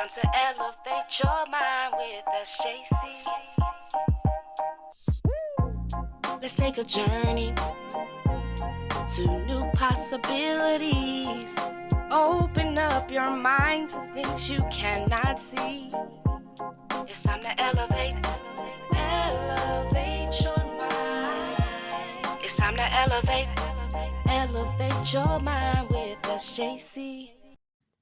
time to elevate your mind with SJC. Let's take a journey to new possibilities. Open up your mind to things you cannot see. It's time to elevate your mind. It's time to elevate your mind with SJC.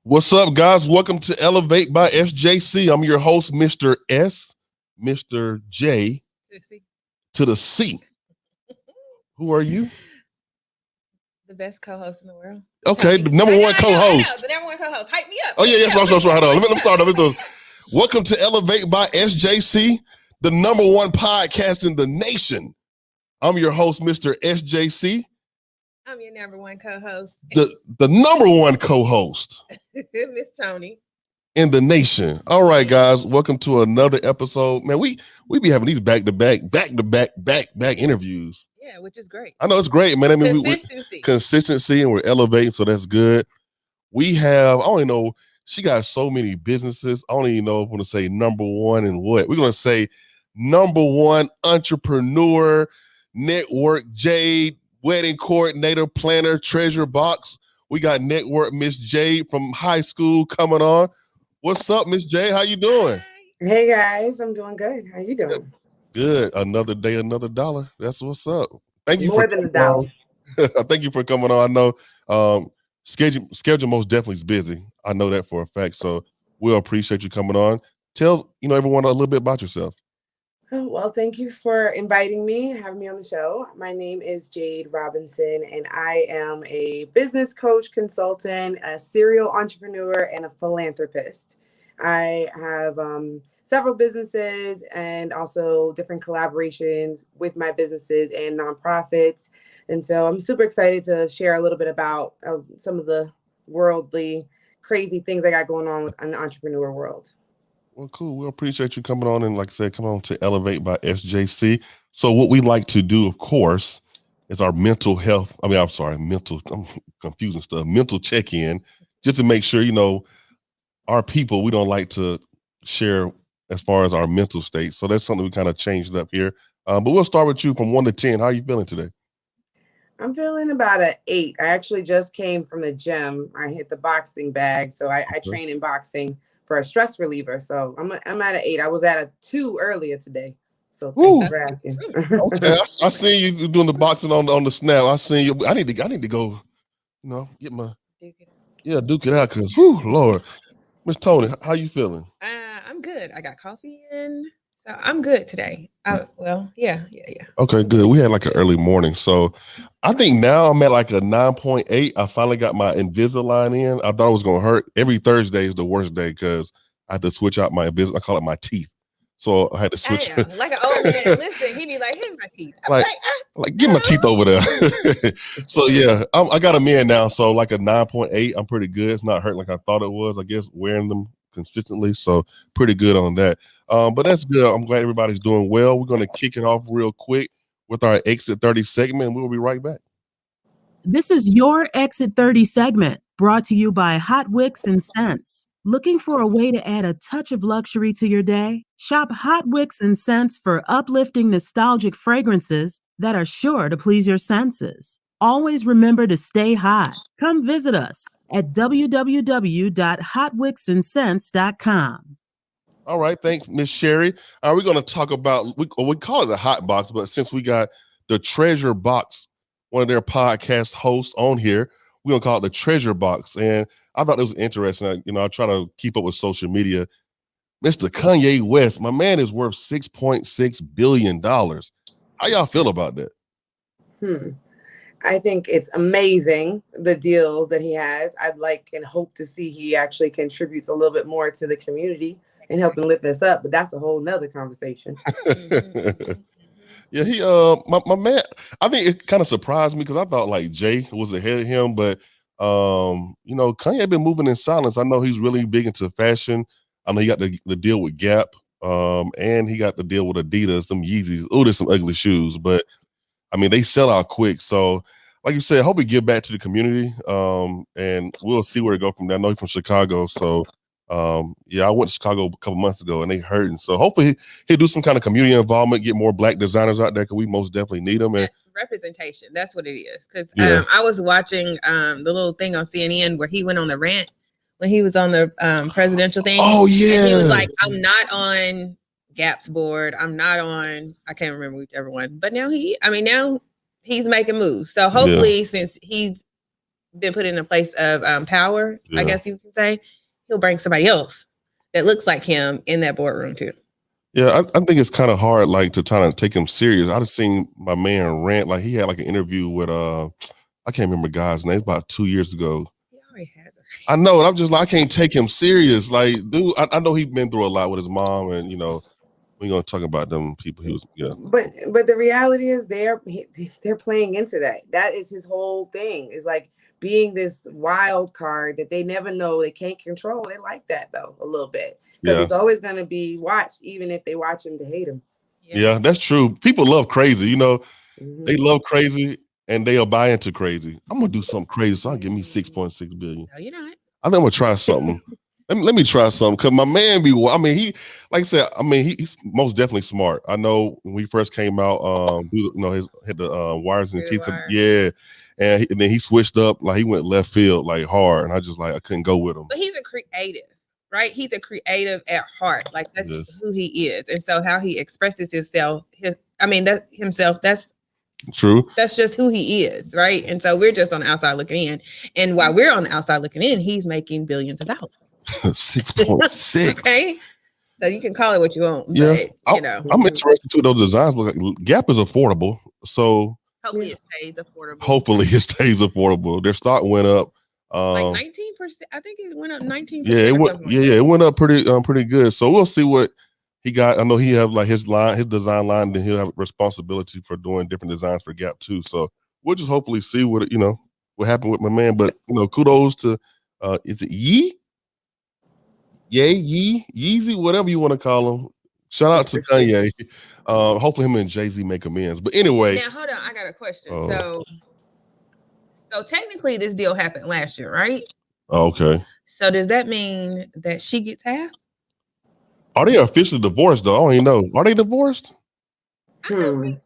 What's up, guys? Welcome to Elevate by SJC. I'm your host, Mr. S, Mr. J to the C. Who are you? The best co-host in the world. Okay, the number one co-host. The number one co-host. Hype me up. Oh, yeah, that's right. Hold on. Let me start off. Welcome to Elevate by SJC, the number one podcast in the nation. I'm your host, Mr. SJC. I'm your number one co-host. The number one co-host. Miss Toni. In the nation. All right, guys. Welcome to another episode. Man, we be having these back-to-back interviews. Yeah, which is great. I know it's great, man. I mean, consistency, and we're elevating, so that's good. We have, I don't even know, she got so many businesses. I don't even know if we're going to say number one and what. We're going to say number one entrepreneur, network Jade, wedding coordinator, planner, treasure box. We got network Miss Jade from high school coming on. What's up, Miss Jade? How you doing? Hey guys, I'm doing good. How you doing? Good. Another day, another dollar. That's what's up. Thank you more than a dollar. Thank you for coming on. I know schedule most definitely is busy. I know that for a fact. So we'll appreciate you coming on. Tell everyone a little bit about yourself. Oh, well, thank you for inviting me, having me on the show. My name is Jade Robinson, and I am a business coach, consultant, a serial entrepreneur, and a philanthropist. I have several businesses and also different collaborations with my businesses and nonprofits. And so I'm super excited to share a little bit about some of the worldly, crazy things I got going on in the entrepreneur world. Well, cool. We appreciate you coming on, and like I said, come on to Elevate by SJC. So what we like to do, of course, is our mental health. I'm confusing stuff. Mental check-in, just to make sure, our people, we don't like to share as far as our mental state. So that's something we kind of changed up here. But we'll start with you from 1 to 10. How are you feeling today? I'm feeling about an 8. I actually just came from the gym. I hit the boxing bag. So I train in boxing for a stress reliever. So I'm at an 8. I was at a 2 earlier today. So thank you for asking. Okay, I seen you doing the boxing on the snap. I seen you. I need to go, get my duke it out, because Lord. Miss Toni, how you feeling? I'm good. I got coffee in, so I'm good today. Yeah. Okay, good. We had like an early morning, so I think now I'm at like a 9.8. I finally got my Invisalign in. I thought it was gonna hurt. Every Thursday is the worst day because I have to switch out my Invisalign. I call it my teeth. So I had to switch. Like an old man. Listen, he be like, "Hit my teeth." Like get my teeth over there. So yeah, I got them in now. So like a 9.8. I'm pretty good. It's not hurting like I thought it was. I guess wearing them consistently. So pretty good on that. But that's good. I'm glad everybody's doing well. We're going to kick it off real quick with our Exit 30 segment. We'll be right back. This is your Exit 30 segment, brought to you by Hot Wicks and Scents. Looking for a way to add a touch of luxury to your day? Shop Hot Wicks and Scents for uplifting nostalgic fragrances that are sure to please your senses. Always remember to stay hot. Come visit us at www.hotwicksandscents.com. All right, thanks, Miss Sherry. We're going to talk about, we call it a hot box, but since we got the Treasure Box, one of their podcast hosts on here, we're going to call it the Treasure Box. And I thought it was interesting. I try to keep up with social media. Mr. Kanye West, my man is worth $6.6 billion. How y'all feel about that? I think it's amazing, the deals that he has. I'd like and hope to see he actually contributes a little bit more to the community and helping lift us up. But that's a whole nother conversation. Yeah, he my man, I think it kind of surprised me because I thought like Jay was ahead of him, but Kanye been moving in silence. I know he's really big into fashion. I know he got the deal with Gap, and he got the deal with Adidas, some Yeezys. Oh, there's some ugly shoes, but I mean they sell out quick. So, like you said, I hope we give back to the community, and we'll see where it go from there. I know he's from Chicago, so Yeah, I went to Chicago a couple months ago and they hurting. So hopefully he'll do some kind of community involvement, get more Black designers out there because we most definitely need them. And representation, that's what it is. Because yeah. I was watching the little thing on CNN where he went on the rant when he was on the presidential thing. Oh yeah. And he was like, I'm not on Gap's board. I'm not on, I can't remember whichever one. But now he's making moves. So hopefully since he's been put in a place of power, I guess you can say, he'll bring somebody else that looks like him in that boardroom too. Yeah, I think it's kind of hard, like, to try to take him serious. I've seen my man rant, like he had like an interview with I can't remember the guy's name, about 2 years ago. He already has it. I know, and I'm just like, I can't take him serious. Like, dude, I know he's been through a lot with his mom, and we're gonna talk about them people. He was, But the reality is they're playing into that. That is his whole thing. Is like being this wild card that they never know, they can't control. They like that though a little bit. Because he's always going to be watched, even if they watch him to hate him. Yeah, that's true. People love crazy. They love crazy and they'll buy into crazy. I'm going to do something crazy, so I'll give me $6.6 billion. No, you're not. I think I'm going to try something. let me try something. Because my man he, like I said, he's most definitely smart. I know when we first came out, had the wires and teeth. Yeah. And then he switched up, like he went left field, like hard. And I couldn't go with him. But he's a creative. Right, he's a creative at heart. Like that's who he is, and so how he expresses himself. That's true. That's just who he is, right? And so we're just on the outside looking in, and while we're on the outside looking in, he's making billions of dollars. 6.6. Okay, so you can call it what you want. Yeah, but, I'm interested too. Those designs look like Gap is affordable, so hopefully it stays affordable. Hopefully it stays affordable. Their stock went up. Like 19%. I think it went up 19%. Yeah, it went up pretty good. So we'll see what he got. I know he have like his design line, then he'll have responsibility for doing different designs for Gap too. So we'll just hopefully see what happened with my man. But kudos to is it Yeezy, whatever you want to call him. Shout out to Kanye. Hopefully him and Jay-Z make amends. But anyway. Now hold on, I got a question. So technically this deal happened last year, right? Okay. So does that mean that she gets half? Are they officially divorced though? I don't even know. Are they divorced? Are they?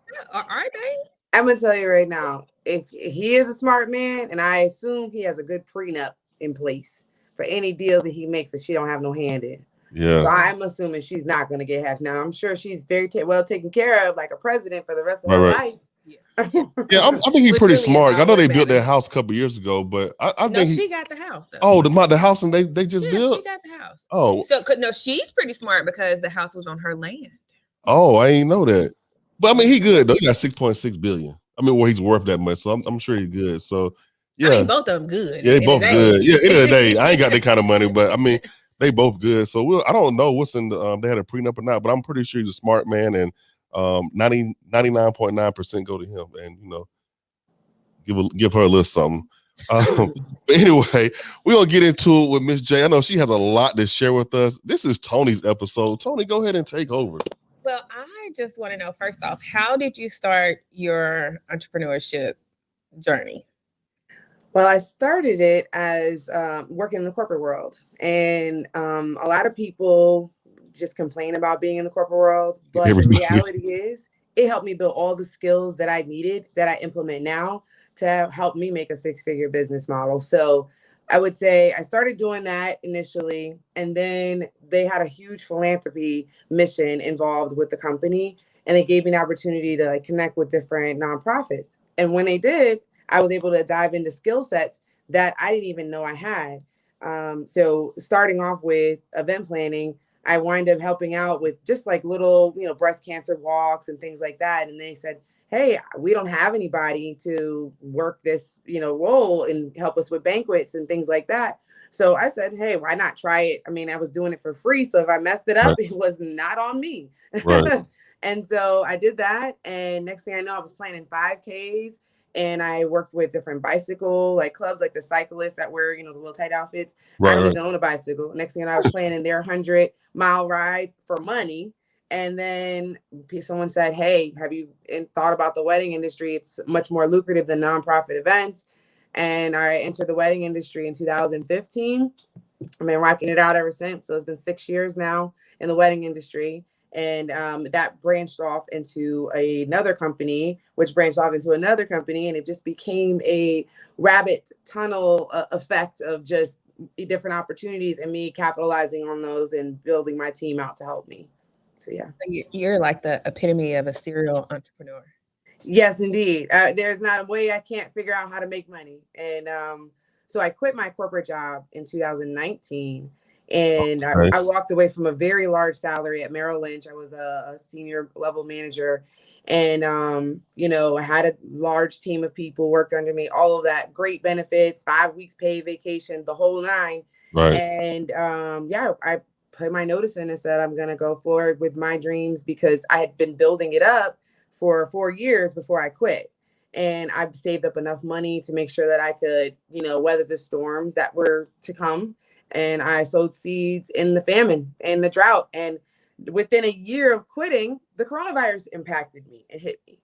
I'm gonna tell you right now, if he is a smart man, and I assume he has a good prenup in place for any deals that he makes that she don't have no hand in. Yeah. So I'm assuming she's not gonna get half. Now I'm sure she's very well taken care of, like a president for the rest of her life. Yeah, I think he's pretty smart. I know they built their house a couple years ago, but I think she got the house though. Oh, the house, and they just built. She got the house. Oh, so she's pretty smart because the house was on her land. Oh, I ain't know that. But he good though. He got 6.6 billion. He's worth that much, so I'm sure he's good. So yeah, both of them good. Yeah, they both good. Yeah, end of the day, I ain't got that kind of money, but they both good. So I don't know what's in the they had a prenup or not, but I'm pretty sure he's a smart man, and 99.9% go to him, and give her a little something. But anyway, we're gonna get into it with Miss J. I know she has a lot to share with us. This is Toni's episode. Toni, go ahead and take over. Well, I just want to know, first off, how did you start your entrepreneurship journey? Well, I started it as working in the corporate world, and a lot of people just complain about being in the corporate world, but the reality is it helped me build all the skills that I needed that I implement now to help me make a 6-figure business model. So I would say I started doing that initially, and then they had a huge philanthropy mission involved with the company, and they gave me an opportunity to connect with different nonprofits. And when they did, I was able to dive into skill sets that I didn't even know I had. So starting off with event planning, I wind up helping out with just little, breast cancer walks and things like that. And they said, hey, we don't have anybody to work this, role and help us with banquets and things like that. So I said, hey, why not try it? I was doing it for free. So if I messed it up, It was not on me. Right. And so I did that. And next thing I know, I was planning 5Ks. And I worked with different bicycle clubs, like the cyclists that wear, the little tight outfits. I don't even own a bicycle. Next thing I was planning their 100-mile rides for money. And then someone said, hey, have you thought about the wedding industry? It's much more lucrative than nonprofit events. And I entered the wedding industry in 2015. I've been rocking it out ever since. So it's been 6 years now in the wedding industry. And that branched off into another company, which branched off into another company. And it just became a rabbit tunnel effect of just different opportunities and me capitalizing on those and building my team out to help me. So, yeah. You're like the epitome of a serial entrepreneur. Yes, indeed. There's not a way I can't figure out how to make money. And so I quit my corporate job in 2019. And I walked away from a very large salary at Merrill Lynch. I was a senior level manager. And, I had a large team of people worked under me, all of that, great benefits, 5 weeks paid vacation, the whole nine. Right. And I put my notice in and said, I'm going to go forward with my dreams because I had been building it up for 4 years before I quit. And I've saved up enough money to make sure that I could, weather the storms that were to come. And I sowed seeds in the famine and the drought. And within a year of quitting, the coronavirus impacted me and hit me.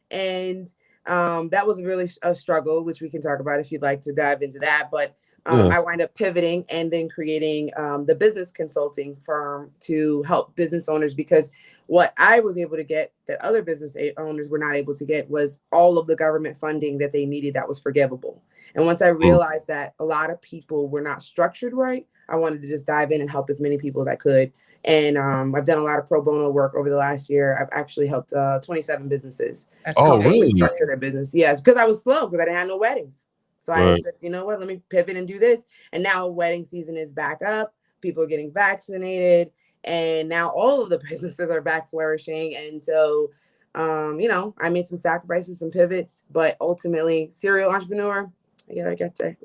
And that was really a struggle, which we can talk about if you'd like to dive into that. But I wind up pivoting and then creating the business consulting firm to help business owners, because what I was able to get that other business owners were not able to get was all of the government funding that they needed that was forgivable. And once I realized that a lot of people were not structured right, I wanted to just dive in and help as many people as I could. And I've done a lot of pro bono work over the last year. I've actually helped 27 businesses. Really? Structure their business. Yes, because I was slow because I didn't have no weddings. So I said, you know what, let me pivot and do this. And now wedding season is back up. People are getting vaccinated. And now all of the businesses are back flourishing. And so, I made some sacrifices, some pivots, but ultimately serial entrepreneur. Yeah, I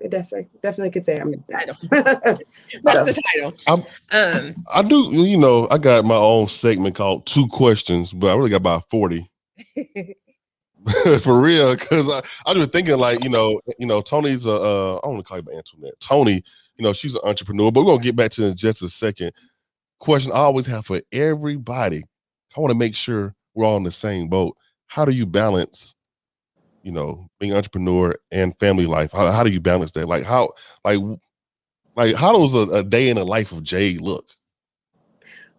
definitely could say I'm title. That's the title. I do, I got my own segment called 2 Questions, but I really got about 40. For real, because I was thinking like, Toni's I don't want to call you Antoinette. Toni, she's an entrepreneur, but we're gonna get back to it in just a second. Question I always have for everybody. I want to make sure we're all in the same boat. How do you balance, being an entrepreneur and family life? How do you balance that? Like how does a day in the life of Jade look?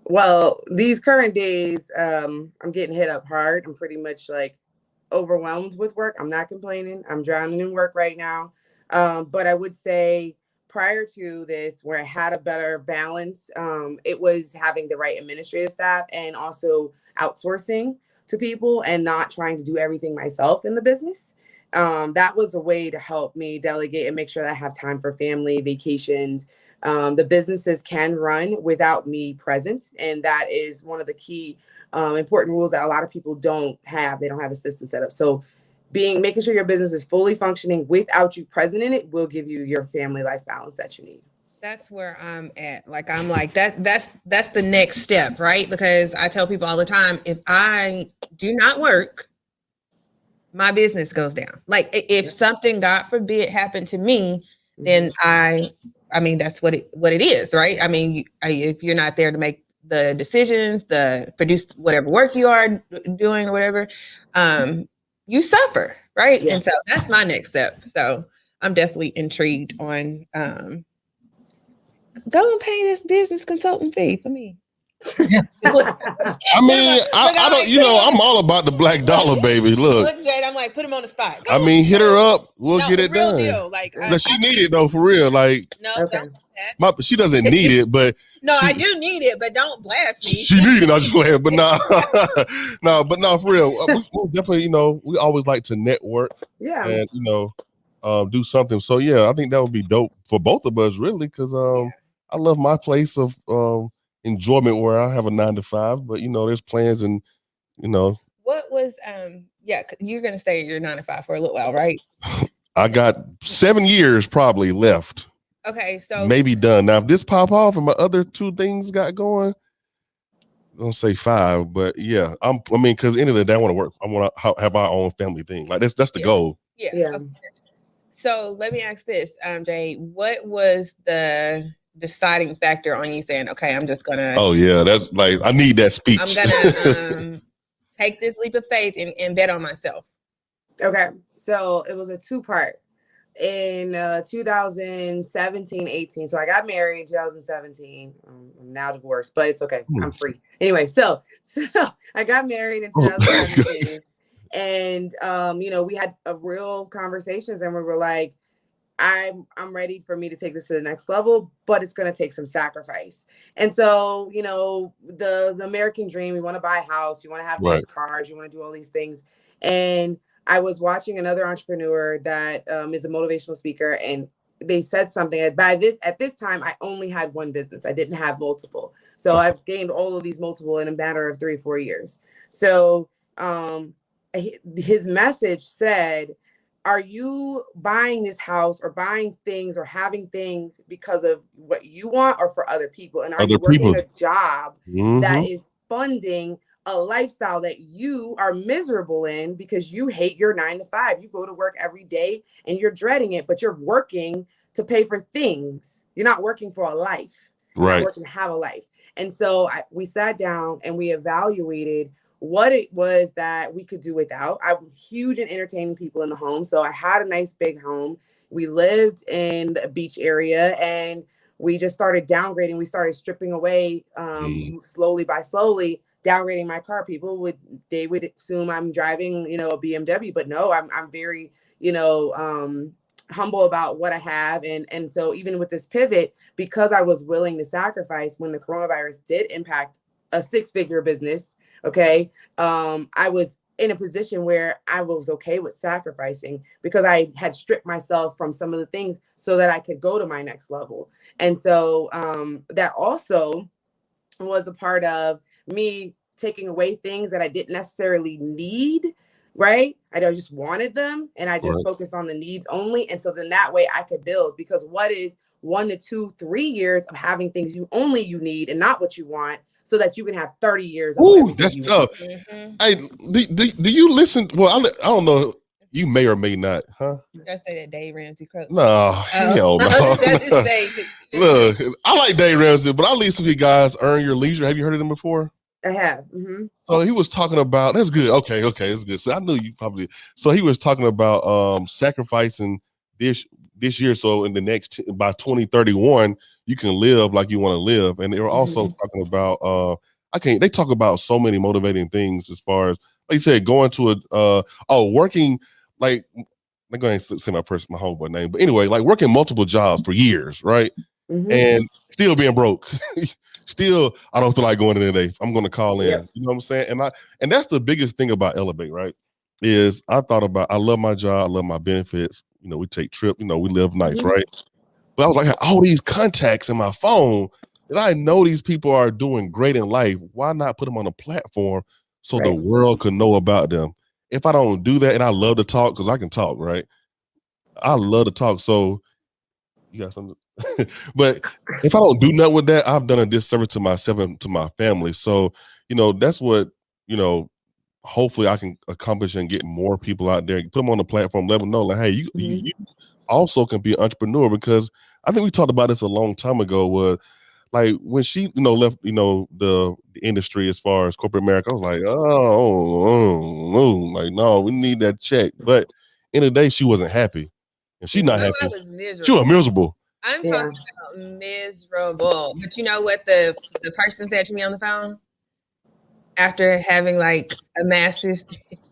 Well, these current days, I'm getting hit up hard. I'm pretty much like overwhelmed with work. I'm not complaining. I'm drowning in work right now. But I would say prior to this, where I had a better balance, it was having the right administrative staff and also outsourcing to people and not trying to do everything myself in the business. That was a way to help me delegate and make sure that I have time for family, vacations. The businesses can run without me present. And that is one of the key important rules that a lot of people don't have. They don't have a system set up. So making sure your business is fully functioning without you present in it will give you your family life balance that you need. That's where I'm at. Like, I'm like, that's the next step, right? Because I tell people all the time, if I do not work, my business goes down. Like if something, God forbid, happened to me, then I mean, that's what it is, right? I mean, if you're not there to make the decisions, produce whatever work you are doing or whatever, you suffer, right? Yeah. And so that's my next step. So I'm definitely intrigued on go and pay this business consultant fee for me. I mean, I don't, I'm all about the black dollar, baby. Look, Jade, I'm like, put him on the spot. Hit her up. We'll get it real done. Deal. Like, she need it though, for real. Like, no, okay. She doesn't need it, but I do need it, but don't blast me. She need it. I just play it, but no, for real. We definitely, we always like to network. Yeah. And do something. So yeah, I think that would be dope for both of us, really, because I love my place of enjoyment where I have a 9 to 5, but there's plans and What was you're gonna stay at your 9 to 5 for a little while, right? I got 7 years probably left. Okay, so maybe done. Now if this pop off and my other 2 things got going, I'm gonna say 5, but yeah, because at the end of the day, I want to work. I want to have our own family thing. Like that's the goal. Yeah. So let me ask this, Jay, what was the deciding factor on you saying, okay, I'm just gonna that's like I need that speech. I'm gonna take this leap of faith and bet on myself? Okay, so it was a 2-part. in 2017, 18. So I got married in 2017. I'm now divorced, but it's okay. I'm free. Anyway, so I got married in 2017. And we had a real conversations, and we were like, I'm ready for me to take this to the next level, but it's going to take some sacrifice. And so, the American dream, you want to buy a house, you want to have nice cars, you want to do all these things. And I was watching another entrepreneur that is a motivational speaker, and they said something. At this time, I only had one business. I didn't have multiple. So I've gained all of these multiple in a matter of 3 or 4 years. So his message said, are you buying this house or buying things or having things because of what you want or for other people? And are you working a job that is funding a lifestyle that you are miserable in because you hate your 9 to 5? You go to work every day and you're dreading it, but you're working to pay for things. You're not working for a life. You're not working to have a life. And so we sat down and we evaluated what it was that we could do without. I'm huge in entertaining people in the home. So I had a nice big home. We lived in the beach area, and we just started downgrading. We started stripping away slowly, downgrading my car. People would assume I'm driving, a BMW, but no, I'm very, humble about what I have. And so even with this pivot, because I was willing to sacrifice when the coronavirus did impact a 6-figure business, okay, I was in a position where I was okay with sacrificing because I had stripped myself from some of the things so that I could go to my next level. And so that also was a part of me taking away things that I didn't necessarily need, right? I just wanted them, and I just focused on the needs only. And so then that way I could build, because what is 1 to 2, 3 years of having things you need and not what you want, so that you can have 30 years of everything that's you tough. want. Hey, do you listen? Well, I don't know. You may or may not, huh? You gotta say that Dave Ramsey quote. No, hell no. Look, I like Dave Ramsey, but I listen to you guys Earn Your Leisure. Have you heard of them before? I have. So he was talking about, that's good. Okay, that's good. So I knew you probably. So he was talking about sacrificing this year. So in the next, by 2031, you can live like you want to live. And they were also talking about they talk about so many motivating things as far as, like you said, going to working, like, I'm going to say my homeboy name, but anyway, like working multiple jobs for years, right? And still being broke. Still, I don't feel like going in today. I'm going to call in. You know what I'm saying? And that's the biggest thing about Elevate, right? Is I love my job, I love my benefits. We take trips, we live nice, right? But I was like, I have all these contacts in my phone that I know these people are doing great in life. Why not put them on a platform so the world can know about them? If I don't do that, and I love to talk, because I can talk, right? I love to talk. So you got something? But if I don't do nothing with that, I've done a disservice to myself and to my family. So, that's what, hopefully I can accomplish and get more people out there, put them on the platform, let them know, like, hey, you also can be an entrepreneur. Because I think we talked about this a long time ago, was like when she, left, the industry as far as corporate America, I was like, like, no, we need that check. But in the day, she wasn't happy. And she's not happy. I was miserable. She was miserable. I'm talking about miserable. But you know what the person said to me on the phone? After having like a master's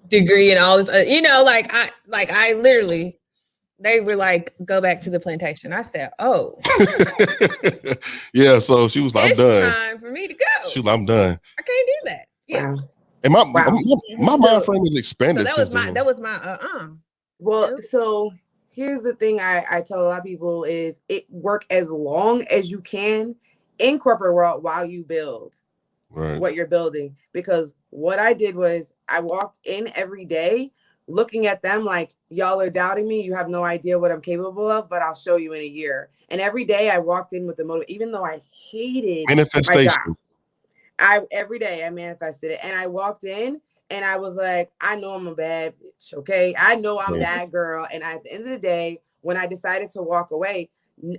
degree and all this, I literally, they were like, go back to the plantation. I said, oh. Yeah, so she was like, I'm done. It's time for me to go. She was like, I'm done. I can't do that. Yeah. Wow. And my mind frame is expanded. So that was my Well, so here's the thing I tell a lot of people is work as long as you can in corporate world while you build what you're building. Because what I did was I walked in every day looking at them like, y'all are doubting me. You have no idea what I'm capable of, but I'll show you in a year. And every day I walked in with the motive, even though I hated my job. Every day I manifested it. And I walked in and I was like, I know I'm a bad bitch, okay? I know I'm that girl. And at the end of the day, when I decided to walk away,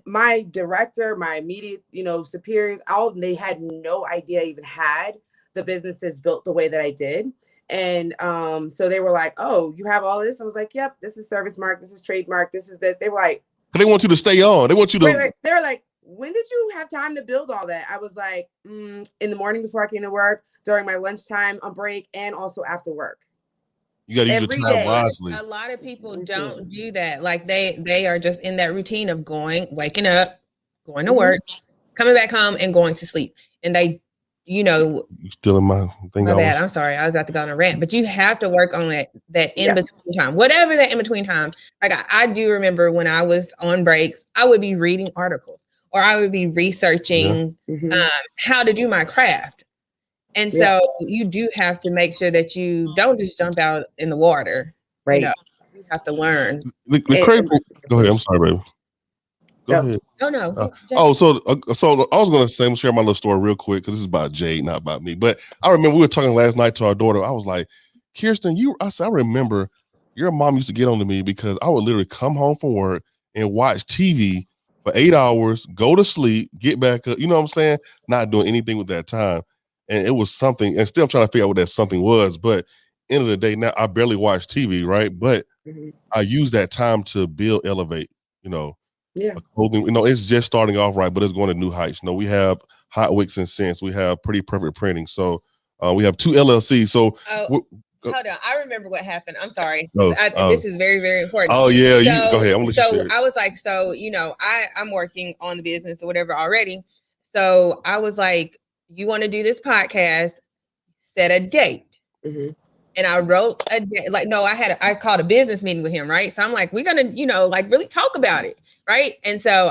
my director, my immediate, superiors, they had no idea I even had the businesses built the way that I did. And so they were like, oh, you have all this? I was like, yep, this is service mark, this is trademark, this is this. They were like, but they want you to stay on. They want you to. Right. They were like, when did you have time to build all that? I was like, in the morning before I came to work, during my lunchtime, a break, and also after work. You got to use your time wisely. A lot of people don't do that. Like they are just in that routine of waking up, going to work, coming back home, and going to sleep. And they, you still in my thing. My bad. I'm sorry. I was about to go on a rant, but you have to work on that in between time, whatever that in between time. Like I do remember when I was on breaks, I would be reading articles or I would be researching how to do my craft. And so you do have to make sure that you don't just jump out in the water. Right. You have to learn. The crazy. Go ahead. I'm sorry, baby. Go ahead. No. So I was going to say, I'm share my little story real quick because this is about Jade, not about me. But I remember we were talking last night to our daughter. I was like, Kirsten, I remember your mom used to get on to me because I would literally come home from work and watch TV for 8 hours, go to sleep, get back up. You know what I'm saying? Not doing anything with that time. And it was something, and still I'm trying to figure out what that something was. But end of the day, now I barely watch TV, right? But I use that time to build, elevate, clothing. It's just starting off right, but it's going to new heights. We have Hot Wicks and Scents. We have Pretty Perfect Printing. So we have 2 LLCs. So hold on, I remember what happened. I'm sorry. This is very, very important. Oh yeah, go ahead. I was like, I'm working on the business or whatever already. So I was like, you want to do this podcast? Set a date. And I wrote a date. I called a business meeting with him, right? So I'm like, we're gonna, really talk about it, right? And so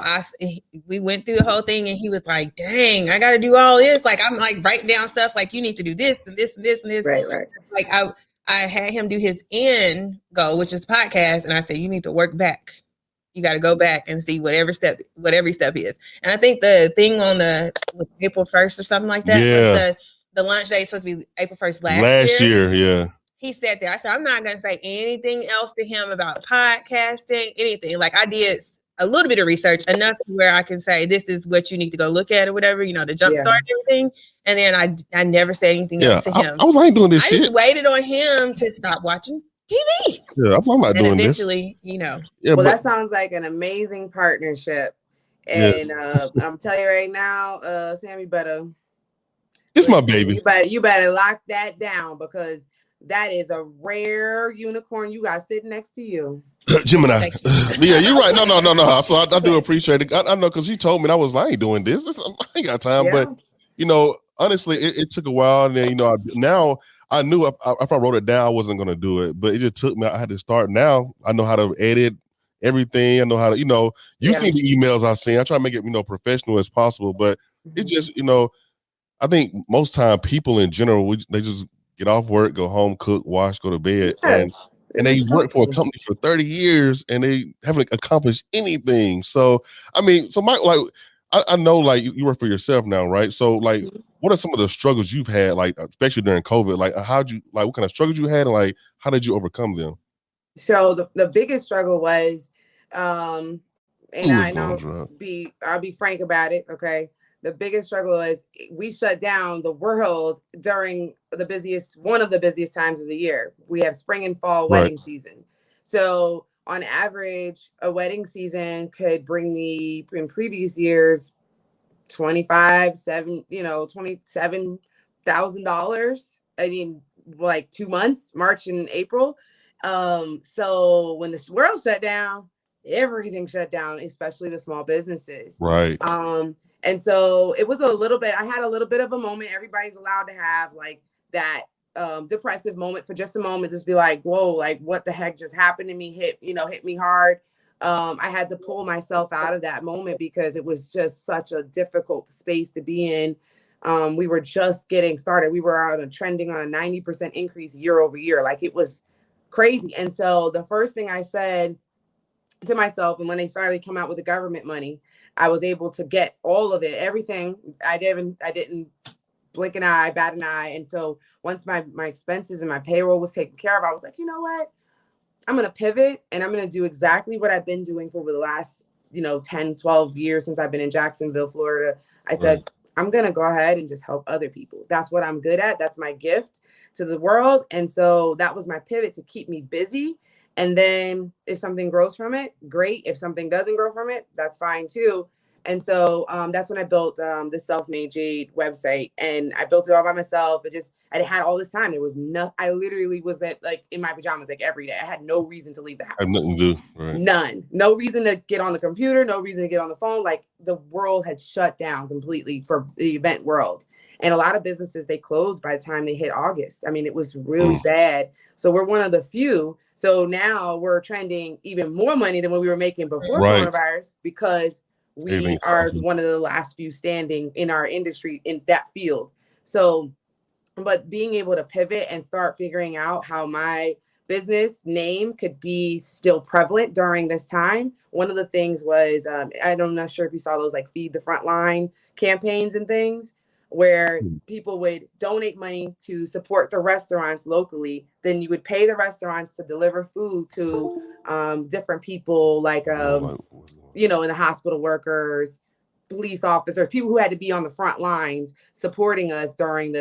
we went through the whole thing, and he was like, dang, I got to do all this. Like I'm like writing down stuff like you need to do this and this and this and this. Right. Like I had him do his end goal, which is podcast, and I said, you need to work back. You got to go back and see what every step is. And I think the thing was April 1st or something like that. Yeah. Was the launch date supposed to be April 1st last year. Yeah. He sat there. I said, I'm not going to say anything else to him about podcasting, anything. Like I did a little bit of research, enough to where I can say, this is what you need to go look at or whatever, to jumpstart everything. And then I never said anything else to him. I was like doing this shit. I just waited on him to stop watching TV. Yeah, I'm not doing eventually, this. Yeah, well, that sounds like an amazing partnership. And I'm telling you right now, Sam, you better. It's my baby. You better lock that down because that is a rare unicorn you got sitting next to you. Gemini. Yeah, you're right. No. So I do appreciate it. I know because you told me, and I was like, I ain't doing this. I ain't got time. Yeah. But honestly, it took a while, and then now I knew if I wrote it down, I wasn't gonna do it. But it just took me. I had to start. Now I know how to edit everything. I know how to. You see the emails I send. I try to make it professional as possible. But it just I think most time people in general they just get off work, go home, cook, wash, go to bed, and they work for a company for 30 years and they haven't accomplished anything. So Mike, I know you work for yourself now, right? So what are some of the struggles you've had, especially during COVID? What kind of struggles you had, and how did you overcome them? So the biggest struggle was, and I'll be frank about it, okay? The biggest struggle is we shut down the world during one of the busiest times of the year. We have spring and fall wedding season. So on average, a wedding season could bring me in previous years $27,000. I mean, 2 months, March and April. So when the world shut down, everything shut down, especially the small businesses. Right. And so it was I had a little bit of a moment. Everybody's allowed to have that depressive moment for just a moment, just be like, whoa, what the heck just happened to me? Hit me hard. I had to pull myself out of that moment because it was just such a difficult space to be in. We were just getting started. We were trending on a 90% increase year over year. It was crazy. And so the first thing I said to myself, and when they started to come out with the government money, I was able to get all of it, everything. I didn't blink an eye, bat an eye. And so once my expenses and my payroll was taken care of, I was like, you know what? I'm going to pivot and I'm going to do exactly what I've been doing for the last, 10, 12 years since I've been in Jacksonville, Florida. I said, I'm going to go ahead and just help other people. That's what I'm good at. That's my gift to the world. And so that was my pivot to keep me busy. And then if something grows from it, great. If something doesn't grow from it, that's fine too. And so that's when I built the Self Made Jade website, and I built it all by myself. I had all this time. There was no, I literally was like in my pajamas like every day. I had no reason to leave the house. I have nothing to do. Right. None. No reason to get on the computer. No reason to get on the phone. Like the world had shut down completely for the event world. And a lot of businesses, they closed by the time they hit August. I mean, it was really bad. So we're one of the few. So now we're trending even more money than what we were making before coronavirus, because we are one of the last few standing in our industry in that field. So, but being able to pivot and start figuring out how my business name could be still prevalent during this time. One of the things was, I'm not sure if you saw those like Feed the Frontline campaigns and things, where people would donate money to support the restaurants locally. Then you would pay the restaurants to deliver food to different people, like, in the hospital workers, police officers, people who had to be on the front lines supporting us during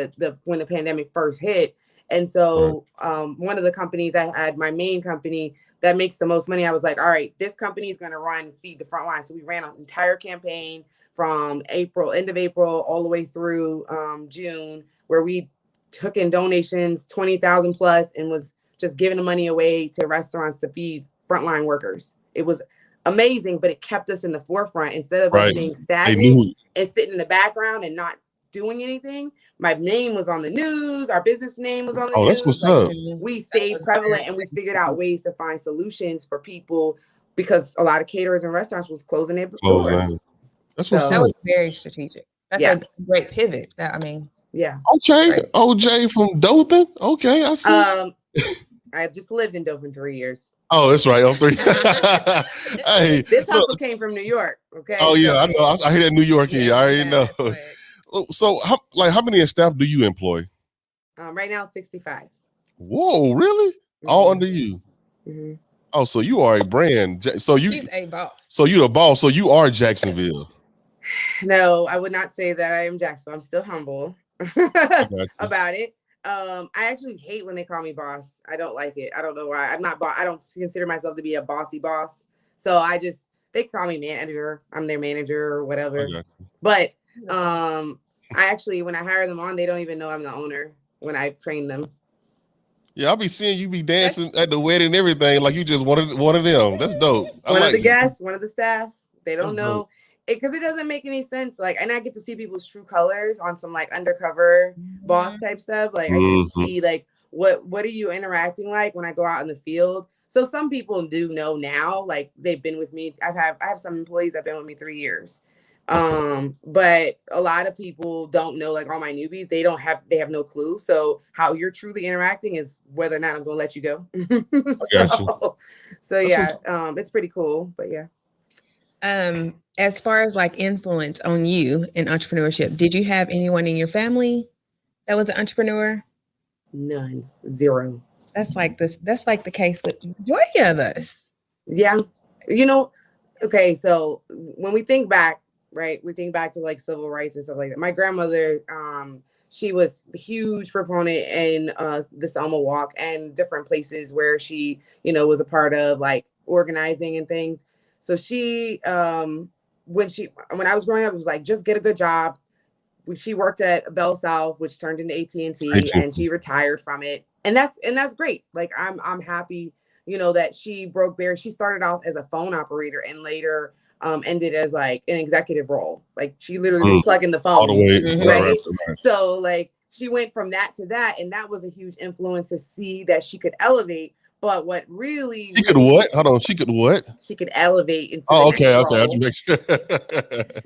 when the pandemic first hit. And so one of the companies I had, my main company that makes the most money, I was like, all right, this company is going to run Feed the Frontline. So we ran an entire campaign from end of April, all the way through June, where we took in donations, 20,000 plus, and was just giving the money away to restaurants to feed frontline workers. It was amazing, but it kept us in the forefront instead of us being stagnant and sitting in the background and not doing anything. My name was on the news. Our business name was on the news. That's what's up. We stayed prevalent, and we figured out ways to find solutions for people, because a lot of caterers and restaurants was closing their doors. That was very strategic. That's a great pivot. Okay. Right. OJ from Dothan. Okay, I see. I just lived in Dothan 3 years. Oh, that's right. I'm 3. Hey, this hustle came from New York. Okay. Oh yeah, I know. I hear that New York here. I already know. So, how many staff do you employ? Right now, 65. Whoa, really? All under you? Mm-hmm. Oh, so you are a brand. So she's a boss. So you the boss. So you are Jacksonville. No, I would not say that I am Jacksonville. I'm still humble about it. I actually hate when they call me boss. I don't like it. I don't know why. I'm not I don't consider myself to be a bossy boss. So they call me manager. I'm their manager or whatever. But I actually, when I hire them on, they don't even know I'm the owner when I train them. Yeah, I'll be seeing you be dancing at the wedding and everything like you just one of them. That's dope. One of the guests, one of the staff. They don't know because it doesn't make any sense. Like, and I get to see people's true colors on some like undercover boss type stuff. Like, I get to see like what are you interacting like when I go out in the field. So some people do know now, like they've been with me. I have some employees that have been with me 3 years. But a lot of people don't know, like all my newbies, they have no clue. So how you're truly interacting is whether or not I'm going to let you go. So yeah, it's pretty cool, but yeah. As far as like influence on you in entrepreneurship, did you have anyone in your family that was an entrepreneur? None. Zero. That's like the case with the majority of us. Yeah. Okay. So when we think back, right, we think back to like civil rights and stuff like that. My grandmother, she was a huge proponent in the Selma Walk and different places where she, was a part of like organizing and things. So she, when I was growing up, it was like, just get a good job. She worked at Bell South, which turned into AT&T, and she retired from it. And that's great. Like, I'm happy, that she broke barriers. She started off as a phone operator and later ended as like an executive role. Like, she literally was plugging the phone. Right? So like, she went from that to that. And that was a huge influence to see that she could elevate. But what really she could what? Hold on, she could what? She could elevate into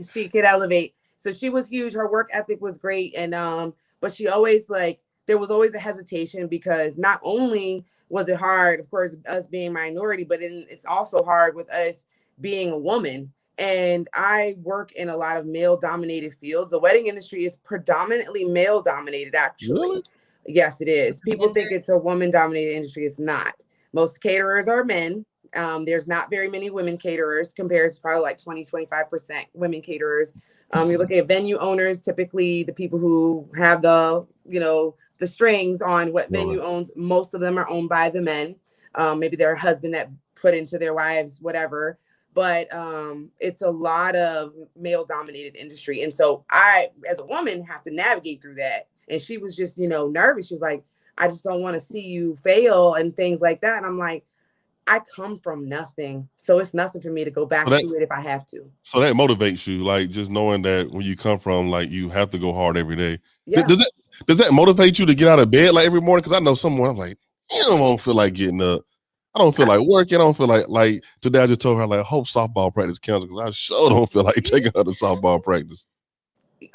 She could elevate. So she was huge. Her work ethic was great. And but she always there was always a hesitation because not only was it hard, of course, us being minority, but it's also hard with us being a woman. And I work in a lot of male dominated fields. The wedding industry is predominantly male dominated, actually. Really? Yes, it is. People think it's a woman dominated industry. It's not. Most caterers are men. There's not very many women caterers compared to probably like 20-25% women caterers. You're looking at venue owners, typically the people who have the, the strings on what venue owns. Most of them are owned by the men. Maybe their husband that put into their wives, whatever. But it's a lot of male dominated industry. And so I, as a woman, have to navigate through that. And she was just, nervous. She was like, I just don't want to see you fail and things like that. And I'm like, I come from nothing. So it's nothing for me to go back to it if I have to. So that motivates you, like just knowing that when you come from, like you have to go hard every day. Yeah. Does that motivate you to get out of bed like every morning? Because I know someone, I'm like, I don't feel like getting up. I don't feel like working. I don't feel like today I just told her, like, I hope softball practice counts because I sure don't feel like taking her to softball practice.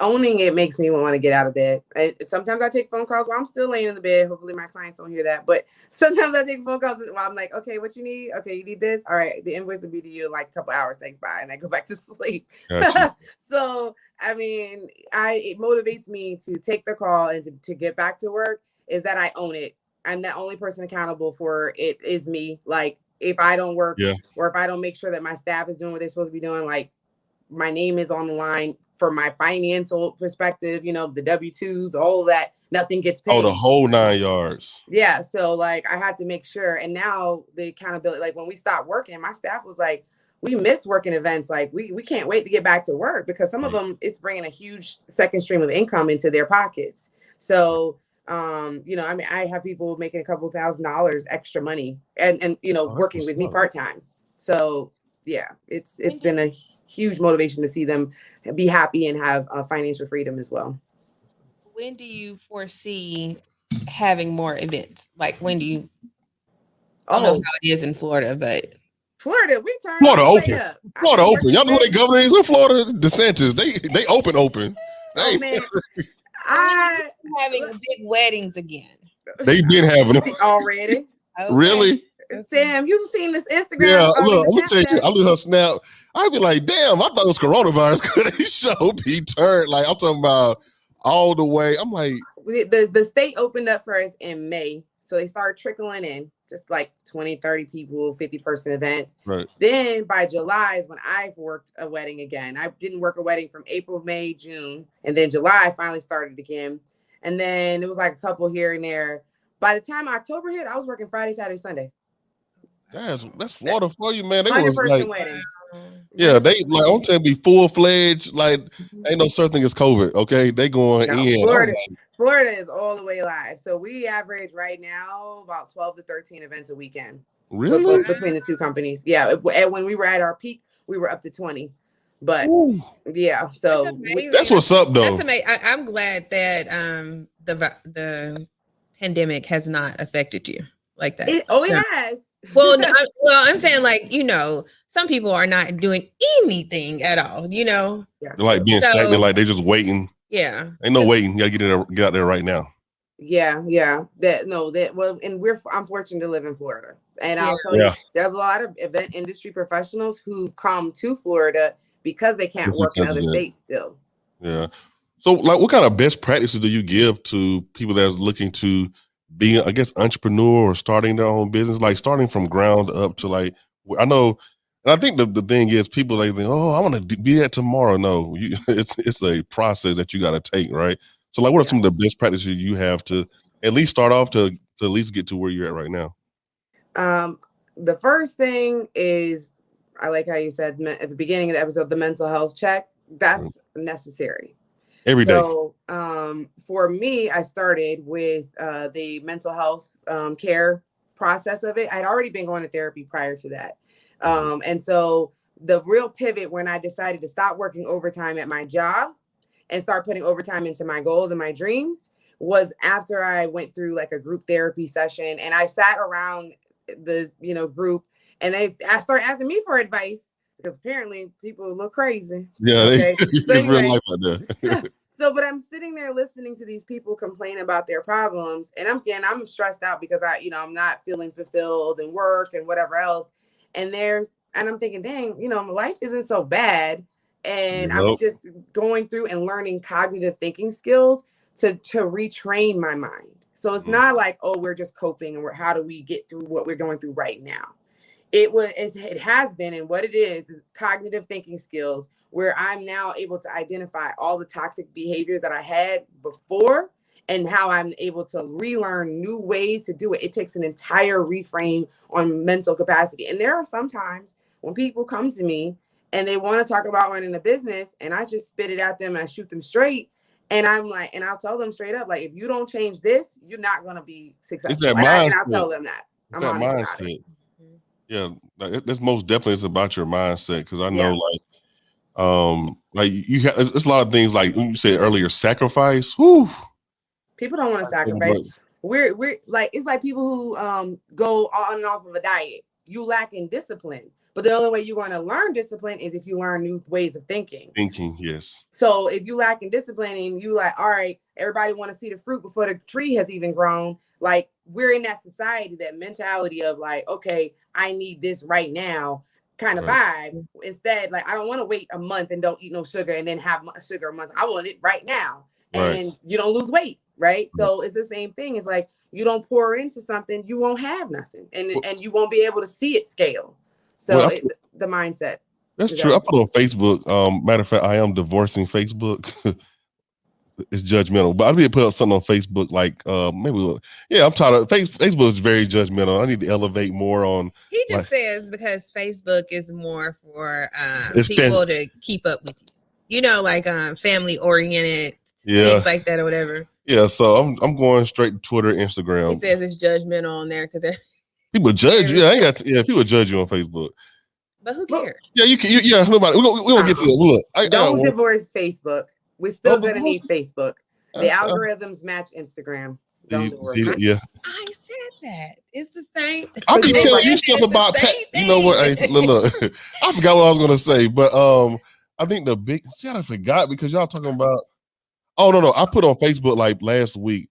Owning it makes me want to get out of bed. Sometimes I take phone calls while I'm still laying in the bed. Hopefully my clients don't hear that. But sometimes I take phone calls while I'm like, okay, what you need? Okay, you need this? All right, the invoice will be to you in like a couple hours. Thanks, bye. And I go back to sleep. Gotcha. So, I mean, it motivates me to take the call and to get back to work is that I own it. I'm the only person accountable for it is me. Like, if I don't work or if I don't make sure that my staff is doing what they're supposed to be doing, like, my name is on the line for my financial perspective, the W-2s, all of that, nothing gets paid. Oh, the whole 9 yards. Yeah. So like I have to make sure. And now the accountability, like when we stopped working, my staff was like, we miss working events. Like we can't wait to get back to work because some of them, it's bringing a huge second stream of income into their pockets. So, I mean, I have people making a couple $1,000s extra money and working with me part-time. So yeah, it's been a huge motivation to see them be happy and have financial freedom as well. When do you foresee having more events? Like when do you? I don't know how it is in Florida, but Florida, we turn Florida open. Florida open. Y'all know who they governor is in Florida? DeSantis. They open. Oh man, I'm having big weddings again. They've been having them already. Okay. Really? Sam, you've seen this Instagram. Yeah, look, I'm gonna tell you, I look at her snap. I'd be like, damn, I thought it was coronavirus because they show be turned. Like, I'm talking about all the way. I'm like, the state opened up for us in May. So they started trickling in, just like 20, 30 people, 50-person events. Right. Then by July is when I've worked a wedding again. I didn't work a wedding from April, May, June. And then July I finally started again. And then it was like a couple here and there. By the time October hit, I was working Friday, Saturday, Sunday. That's Florida for you, man. They 100% was like, weddings. Yeah, they like I'm telling you, be full-fledged. Like, ain't no such thing as COVID. Okay, they going in. Florida is all the way live. So we average right now about 12 to 13 events a weekend. Really? Between the two companies. Yeah. And when we were at our peak, we were up to 20. But yeah, so that's what's up, though. That's amazing. I'm glad that the pandemic has not affected you like that. It has. Well, I'm saying like, some people are not doing anything at all, They're like being stagnant, like they're just waiting. Yeah. Ain't no waiting. You gotta get out there right now. Yeah. And I'm fortunate to live in Florida. And I'll tell you, there's a lot of event industry professionals who've come to Florida because they can't work in other states still. Yeah. So like what kind of best practices do you give to people that's looking to be, I guess, entrepreneur or starting their own business, like starting from ground up to like, I know, and I think the thing is people like think, oh, I want to be that tomorrow. No, it's a process that you got to take, right? So like, what are some of the best practices you have to at least start off to at least get to where you're at right now? The first thing is, I like how you said at the beginning of the episode, the mental health check. That's necessary. Every day. So for me, I started with the mental health care process of it. I'd already been going to therapy prior to that. And so the real pivot when I decided to stop working overtime at my job and start putting overtime into my goals and my dreams was after I went through like a group therapy session and I sat around the group and they started asking me for advice. Because apparently people look crazy. Yeah, okay? It's real life out there. But I'm sitting there listening to these people complain about their problems, and I'm stressed out because I'm not feeling fulfilled in work and whatever else. And I'm thinking, dang, my life isn't so bad, and I'm just going through and learning cognitive thinking skills to retrain my mind. So it's not like, oh, we're just coping and how do we get through what we're going through right now. it has been, and what it is cognitive thinking skills, where I'm now able to identify all the toxic behaviors that I had before and how I'm able to relearn new ways to do it. It takes an entire reframe on mental capacity. And there are some times when people come to me and they want to talk about running a business, and I just spit it at them and I shoot them straight. And I'm like, and I'll tell them straight up, like, if you don't change this, you're not going to be successful. It's that and I'll tell them that. I'm honest about it. Yeah, that's most definitely it's about your mindset, because I know like you have, it's a lot of things like you said earlier, sacrifice. Whew. People don't want to sacrifice. We're like, it's like people who go on and off of a diet. You lack in discipline, but the only way you're going to learn discipline is if you learn new ways of thinking. Yes. So if you lack in discipline and you like, all right, everybody want to see the fruit before the tree has even grown. Like, we're in that society, that mentality of like, okay, I need this right now kind of vibe. Instead, like, I don't want to wait a month and don't eat no sugar and then have sugar a month. I want it right now. And you don't lose weight, right? So it's the same thing. It's like, you don't pour into something, you won't have nothing. And you won't be able to see it scale. So the mindset. That's true. I put on Facebook. Matter of fact, I am divorcing Facebook. It's judgmental, but I need to put up something on Facebook, like I'm tired of Facebook is very judgmental. I need to elevate more on. He just says because Facebook is more for people to keep up with you, like family oriented things like that or whatever. Yeah, so I'm going straight to Twitter, Instagram. He says it's judgmental on there because people judge you. People judge you on Facebook. But who cares? Yeah, you can. Nobody. We gonna get to it. Look, don't divorce Facebook. We're still gonna need Facebook. The algorithms match Instagram. Don't divorce. Yeah. I said that. It's the same. I'll be telling you stuff about Pat. You know what? Hey, look, I forgot what I was gonna say, but I think the big. See, I forgot because y'all talking about. Oh no! I put on Facebook like last week.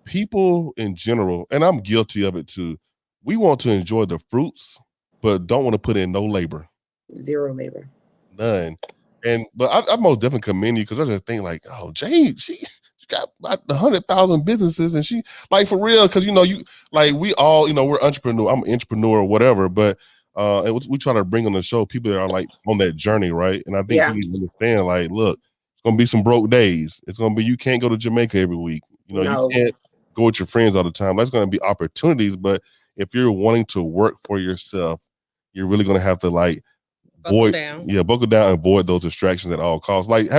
People in general, and I'm guilty of it too. We want to enjoy the fruits, but don't want to put in no labor. Zero labor. None. But I most definitely commend you, because I just think like, oh, Jane, she got about 100,000 businesses, and she like for real, because you like we all we're entrepreneur. I'm an entrepreneur or whatever, but we try to bring on the show people that are like on that journey, right? And I think you need to understand, like, look, it's gonna be some broke days. It's gonna be you can't go to Jamaica every week. You can't go with your friends all the time. That's gonna be opportunities, but if you're wanting to work for yourself, you're really gonna have to like. Buckle down and avoid those distractions at all costs. Like,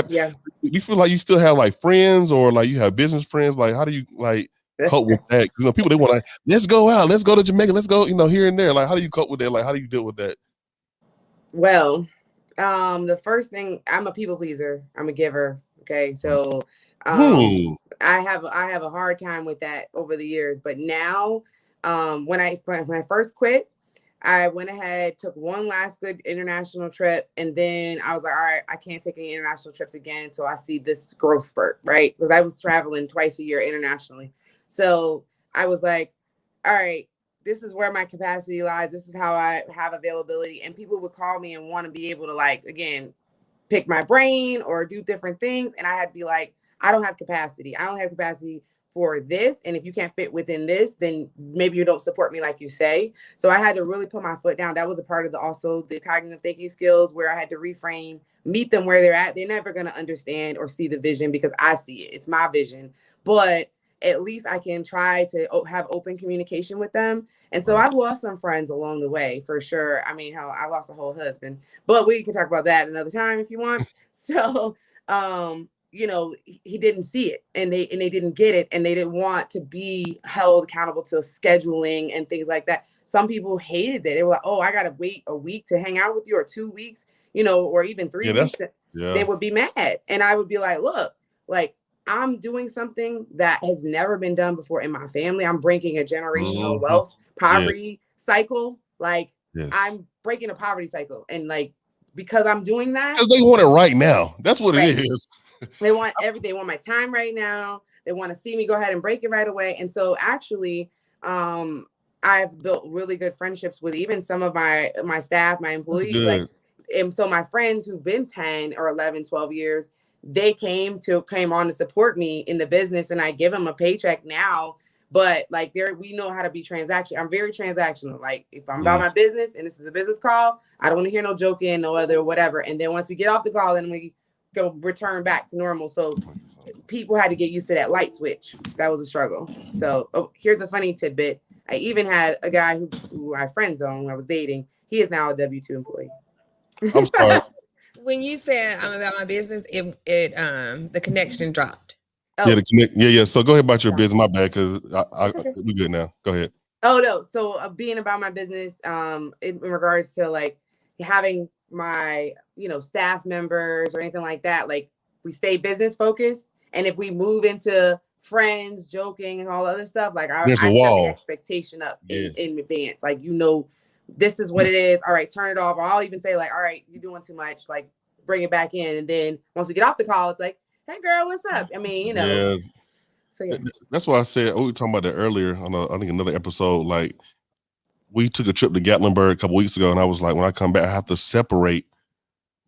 you feel like you still have like friends, or like you have business friends? Like, how do you like cope with that? People, they want to let's go out, let's go to Jamaica, let's go, here and there. Like, how do you cope with that? Like, how do you deal with that? Well, the first thing, I'm a people pleaser. I'm a giver. Okay, so I have a hard time with that over the years, but now, when I first quit, I went ahead, took one last good international trip, and then I was like, all right, I can't take any international trips again until I see this growth spurt, right? Because I was traveling twice a year internationally. So I was like, all right, this is where my capacity lies. This is how I have availability. And people would call me and want to be able to, like, again, pick my brain or do different things. And I had to be like, I don't have capacity. I don't have capacity for this. And if you can't fit within this, then maybe you don't support me like you say. So I had to really put my foot down. That was a part of the cognitive thinking skills, where I had to reframe, meet them where they're at. They're never going to understand or see the vision because I see it. It's my vision. But at least I can try to have open communication with them. And so I've lost some friends along the way, for sure. I mean, I lost a whole husband, but we can talk about that another time if you want. So, he didn't see it, and they didn't get it, and they didn't want to be held accountable to scheduling and things like that. Some people hated that. They were like, oh, I got to wait a week to hang out with you, or 2 weeks, or even 3 weeks. They would be mad. And I would be like, look, like, I'm doing something that has never been done before in my family. I'm breaking a generational wealth poverty cycle. Like, I'm breaking a poverty cycle. And like, because I'm doing that. Because they want it right now. That's what it is. They want everything. They want my time right now. They want to see me go ahead and break it right away. And so actually, I've built really good friendships with even some of my staff, my employees. And so my friends who've been 10 or 11, 12 years, they came on to support me in the business, and I give them a paycheck now But like we know how to be transactional. I'm very transactional. Like if I'm about my business and this is a business call, I don't want to hear no joking, no other whatever. And then once we get off the call, then we go return back to normal. So people had to get used to that light switch. That was a struggle. So here's a funny tidbit. I even had a guy who I friend zoned when I was dating. He is now a W-2 employee. I'm sorry. When you said I'm about my business, it the connection dropped. Oh. Yeah. So go ahead about your business. My bad, because we're good now. Go ahead. Oh no. So being about my business, in regards to like having my staff members or anything like that, like we stay business focused, and if we move into friends, joking, and all the other stuff, like I set the expectation up in advance. Like this is what it is. All right, turn it off. I'll even say like, all right, you're doing too much. Like bring it back in, and then once we get off the call, it's like, hey girl, what's up? I mean, Yeah. So yeah. That's why I said we were talking about that earlier on I think another episode. Like we took a trip to Gatlinburg a couple weeks ago, and I was like, when I come back, I have to separate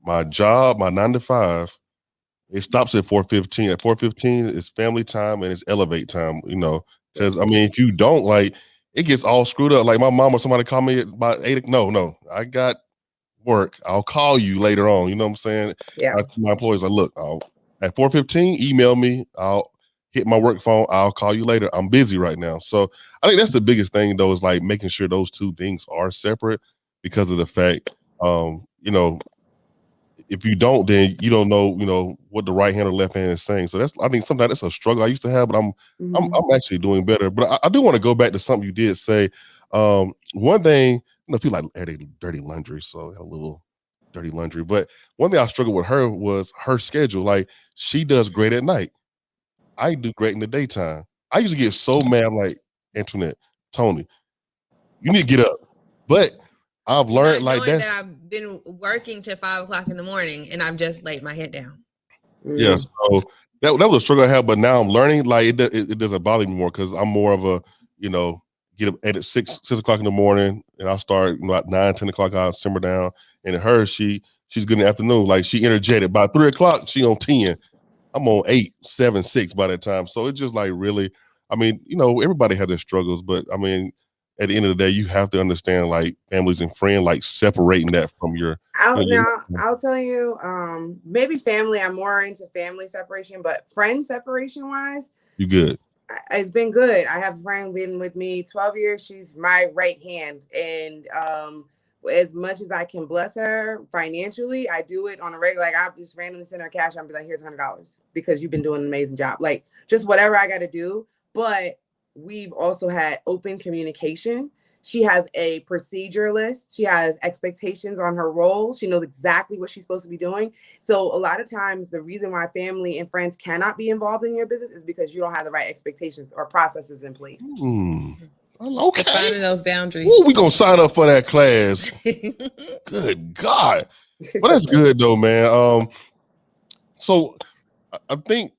my job, my 9 to 5. It stops at 4:15. At 4:15, it's family time and it's elevate time. Because I mean, if you don't, like, it gets all screwed up. Like my mom or somebody call me at about 8. No, I got work. I'll call you later on. You know what I'm saying? Yeah. My employees are look. At 4:15, email me. I'll hit my work phone. I'll call you later. I'm busy right now. So I think that's the biggest thing, though, is like making sure those two things are separate, because of the fact, if you don't, then you don't know, what the right hand or left hand is saying. So I think sometimes that's a struggle I used to have, but I'm actually doing better. But I do want to go back to something you did say. One thing, people like dirty laundry, so a little dirty laundry. But one thing I struggled with her was her schedule. Like she does great at night. I do great in the daytime. I used to get so mad. I'm like, Antoinette, Toni, you need to get up. But I've learned like that. I've been working till 5 o'clock in the morning, and I've just laid my head down. Yeah, so that was a struggle I had, but now I'm learning. Like it doesn't bother me more, because I'm more of a get up at 6 o'clock in the morning, and I'll start about 9, 10 o'clock. I'll simmer down, and her she's good in the afternoon. Like she energetic. By 3 o'clock, she on 10. I'm on 8, 7, 6 by that time. So it's just like really, I mean, everybody has their struggles, but I mean, at the end of the day, you have to understand like families and friends, like separating that from your. I'll tell you, maybe family. I'm more into family separation, but friend separation wise, you good. It's been good. I have a friend been with me 12 years. She's my right hand, and as much as I can bless her financially, I do it on a regular. Like I just randomly send her cash. I'll be like, here's $100 because you've been doing an amazing job. Like just whatever I got to do. But we've also had open communication. She has a procedure list. She has expectations on her role. She knows exactly what she's supposed to be doing. So a lot of times the reason why family and friends cannot be involved in your business is because you don't have the right expectations or processes in place. Okay. Finding those boundaries. Ooh, we gonna sign up for that class. Good God. Well, that's good though, man. So I think,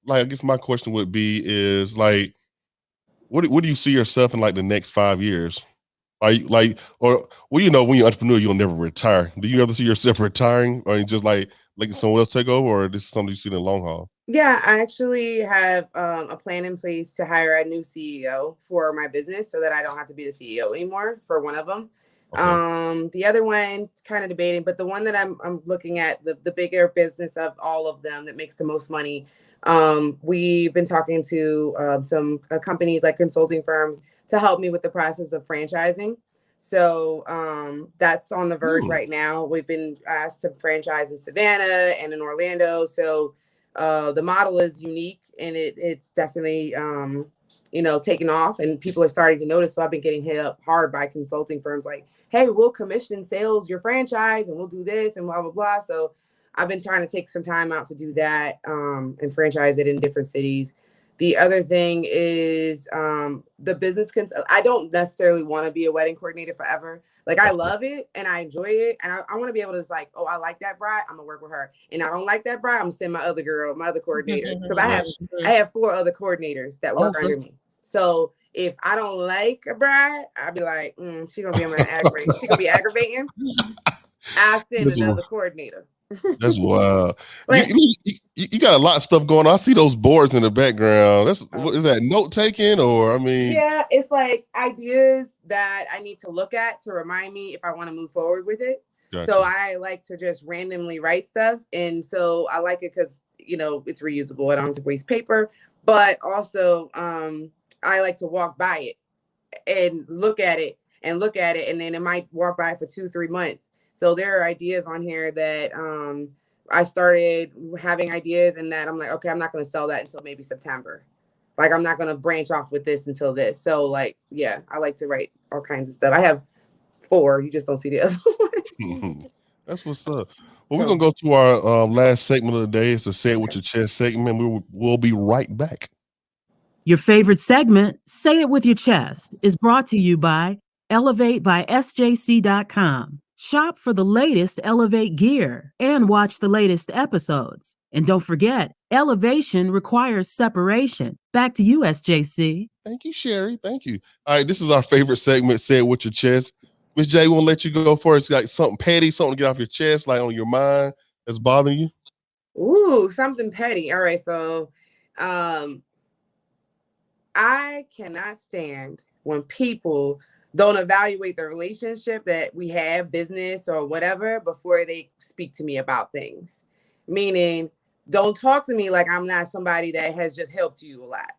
like, I guess my question would be is like, what do you see yourself in like the next 5 years? Are you like, or when you're an entrepreneur, you'll never retire. Do you ever see yourself retiring, or you just like letting someone else take over, or this is something you see in the long haul? Yeah, I actually have a plan in place to hire a new CEO for my business so that I don't have to be the CEO anymore for one of them. Okay. The other one, kind of debating, but the one that I'm looking at, the bigger business of all of them that makes the most money. We've been talking to some companies like consulting firms to help me with the process of franchising. So that's on the verge right now. We've been asked to franchise in Savannah and in Orlando. So the model is unique, and it's definitely, taking off, and people are starting to notice. So I've been getting hit up hard by consulting firms like, hey, we'll commission sales your franchise and we'll do this and blah, blah, blah. So I've been trying to take some time out to do that and franchise it in different cities. The other thing is the business. I don't necessarily want to be a wedding coordinator forever. Like I love it and I enjoy it. And I want to be able to just like, oh, I like that bride, I'm gonna work with her. And I don't like that bride, I'm gonna send my other coordinators. Because I have 4 other coordinators that work under me. So if I don't like a bride, I'll be like, she gonna be aggravating. She gonna be aggravating. I'll send another coordinator. That's wild. You got a lot of stuff going on. I see those boards in the background. What is that, note taking, or I mean? Yeah, it's like ideas that I need to look at to remind me if I want to move forward with it. Gotcha. So I like to just randomly write stuff, and so I like it because it's reusable. I don't have to waste paper, but also I like to walk by it and look at it, and then it might walk by for 2-3 months. So there are ideas on here that I started having ideas, and that I'm like, okay, I'm not going to sell that until maybe September. Like, I'm not going to branch off with this until this. So like, yeah, I like to write all kinds of stuff. I have 4. You just don't see the other ones. That's what's up. Well, we're going to go to our last segment of the day. It's a Say It With Your Chest segment. We'll be right back. Your favorite segment, Say It With Your Chest, is brought to you by Elevate by SJC.com. Shop for the latest Elevate gear and watch the latest episodes. And don't forget, elevation requires separation. Back to you, SJC. Thank you, Sherry. Thank you. All right, this is our favorite segment, Say It With Your Chest. Miss J, we'll let you go first. Like something petty, something to get off your chest, like on your mind that's bothering you. Ooh, something petty. All right, so I cannot stand when people don't evaluate the relationship that we have, business or whatever, before they speak to me about things. Meaning, don't talk to me like I'm not somebody that has just helped you a lot.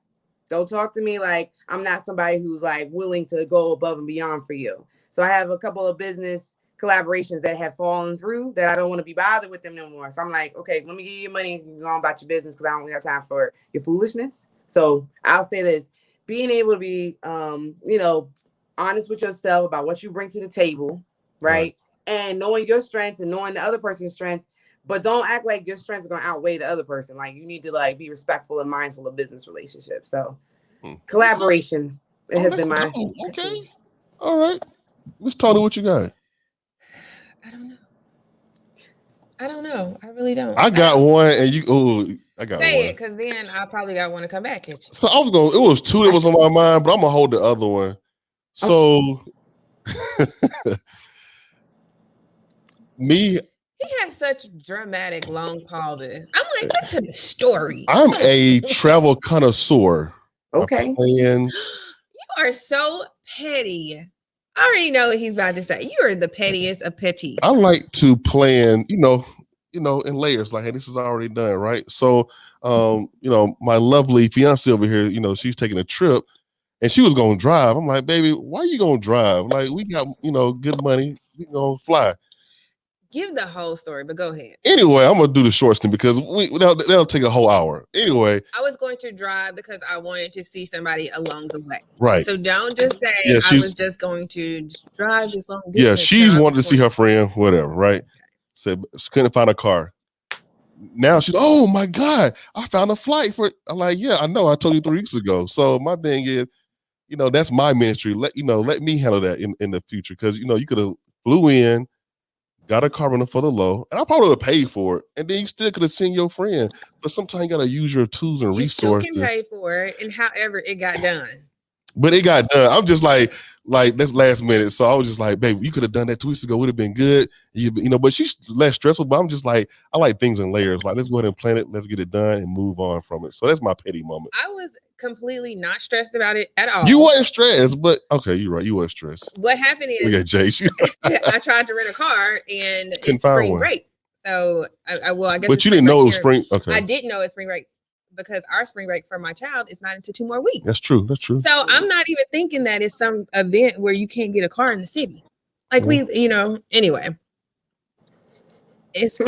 Don't talk to me like I'm not somebody who's like willing to go above and beyond for you. So I have a couple of business collaborations that have fallen through that I don't want to be bothered with them no more. So I'm like, okay, let me give you your money and go on about your business because I don't have time for your foolishness. So I'll say this, being able to be, honest with yourself about what you bring to the table, right? And knowing your strengths and knowing the other person's strengths, but don't act like your strengths are going to outweigh the other person. Like, you need to like be respectful and mindful of business relationships. So collaborations, it has been my. Okay. All right. Miss Toni, what you got? I don't know. I really don't. I got one, and I got Say one. it, because then I probably got one to come back at you. So it was 2 that was on my mind, but I'm gonna hold the other one. So he has such dramatic long pauses. I'm like, get to the story. I'm a travel connoisseur. Okay. You are so petty. I already know what he's about to say. You are the pettiest of petty. I like to plan, in layers. Like, hey, this is already done, right? So, my lovely fiance over here, she's taking a trip, and she was gonna drive. I'm like, baby, why are you gonna drive? Like, we got, good money. We gonna fly. Give the whole story, but go ahead. Anyway, I'm gonna do the short thing because that'll take a whole hour. Anyway, I was going to drive because I wanted to see somebody along the way. Right. So don't just say I was just going to drive this long distance. Yeah, she's wanted to see her friend, whatever, right? Said she couldn't find a car. Now she's, oh my God, I found a flight for. I'm like, yeah, I know. I told you 3 weeks ago. So my thing is, that's my ministry. Let me handle that in the future because you could have flew in, got a car runner for the low, and I probably would have paid for it. And then you still could have seen your friend. But sometimes you gotta use your tools and resources. You still can pay for it, and however it got done. But it got done. I'm just like that's last minute. So I was just like, babe, you could have done that 2 weeks ago. Would have been good. But she's less stressful. But I'm just like, I like things in layers. Like, let's go ahead and plan it. Let's get it done and move on from it. So that's my petty moment. I was completely not stressed about it at all. You weren't stressed, but okay, you're right. You weren't stressed. What happened is, look at Jay. I tried to rent a car and it's spring break. So I guess. But you didn't know it was spring. Okay. I didn't know it's spring break because our spring break for my child is not until 2 more weeks. That's true. So I'm not even thinking that it's some event where you can't get a car in the city. Like anyway. It's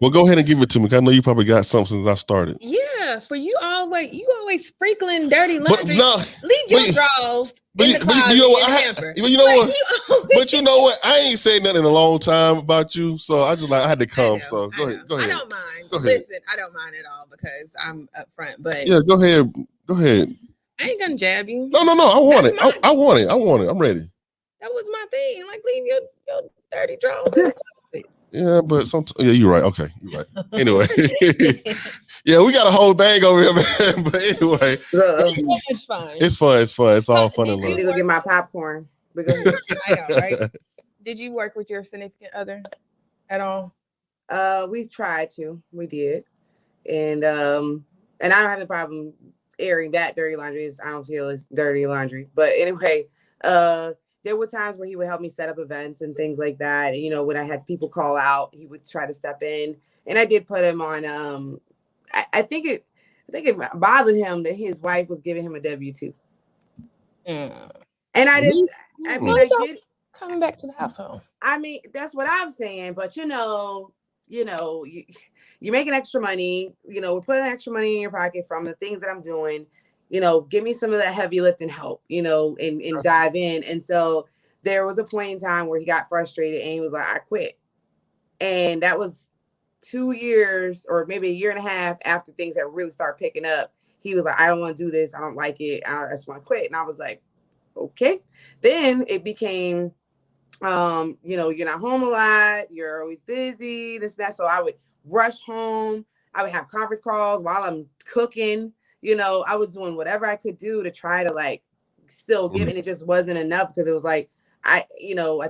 Well, go ahead and give it to me. I know you probably got something since I started. Yeah, for you always sprinkling dirty laundry. Leave your drawers in the closet in the hamper. But you know what? I ain't saying nothing in a long time about you, so I had to come. So go ahead. I don't mind. Listen, I don't mind at all because I'm upfront. But yeah, go ahead. I ain't gonna jab you. No. I want it. I want it. I'm ready. That was my thing. Like, leave your dirty drawers in the closet. Yeah, but you're right. Okay, you're right. Anyway, yeah, we got a whole thing over here, man. But anyway, it's fun. It's fun. It's all fun and love. I need to go get my popcorn. I know, right? Did you work with your significant other at all? We tried to. We did. And I don't have a problem airing that dirty laundry. I don't feel it's dirty laundry. But anyway, there were times where he would help me set up events and things like that. And, you know, when I had people call out, he would try to step in. And I did put him on I think it bothered him that his wife was giving him a W-2. And I did coming back to the household. I mean, that's what I'm saying. But you're making extra money. You know, we're putting extra money in your pocket from the things that I'm doing. You know, give me some of that heavy lifting help, you know, and dive in. And so there was a point in time where he got frustrated and he was like, I quit. And that was 2 years or maybe a year and a half after things had really started picking up. He was like, I don't want to do this. I don't like it. I just want to quit. And I was like, okay. Then it became, you know, you're not home a lot. You're always busy, this, that. So I would rush home. I would have conference calls while I'm cooking. You know, I was doing whatever I could do to try to like still give. And it just wasn't enough because it was like, I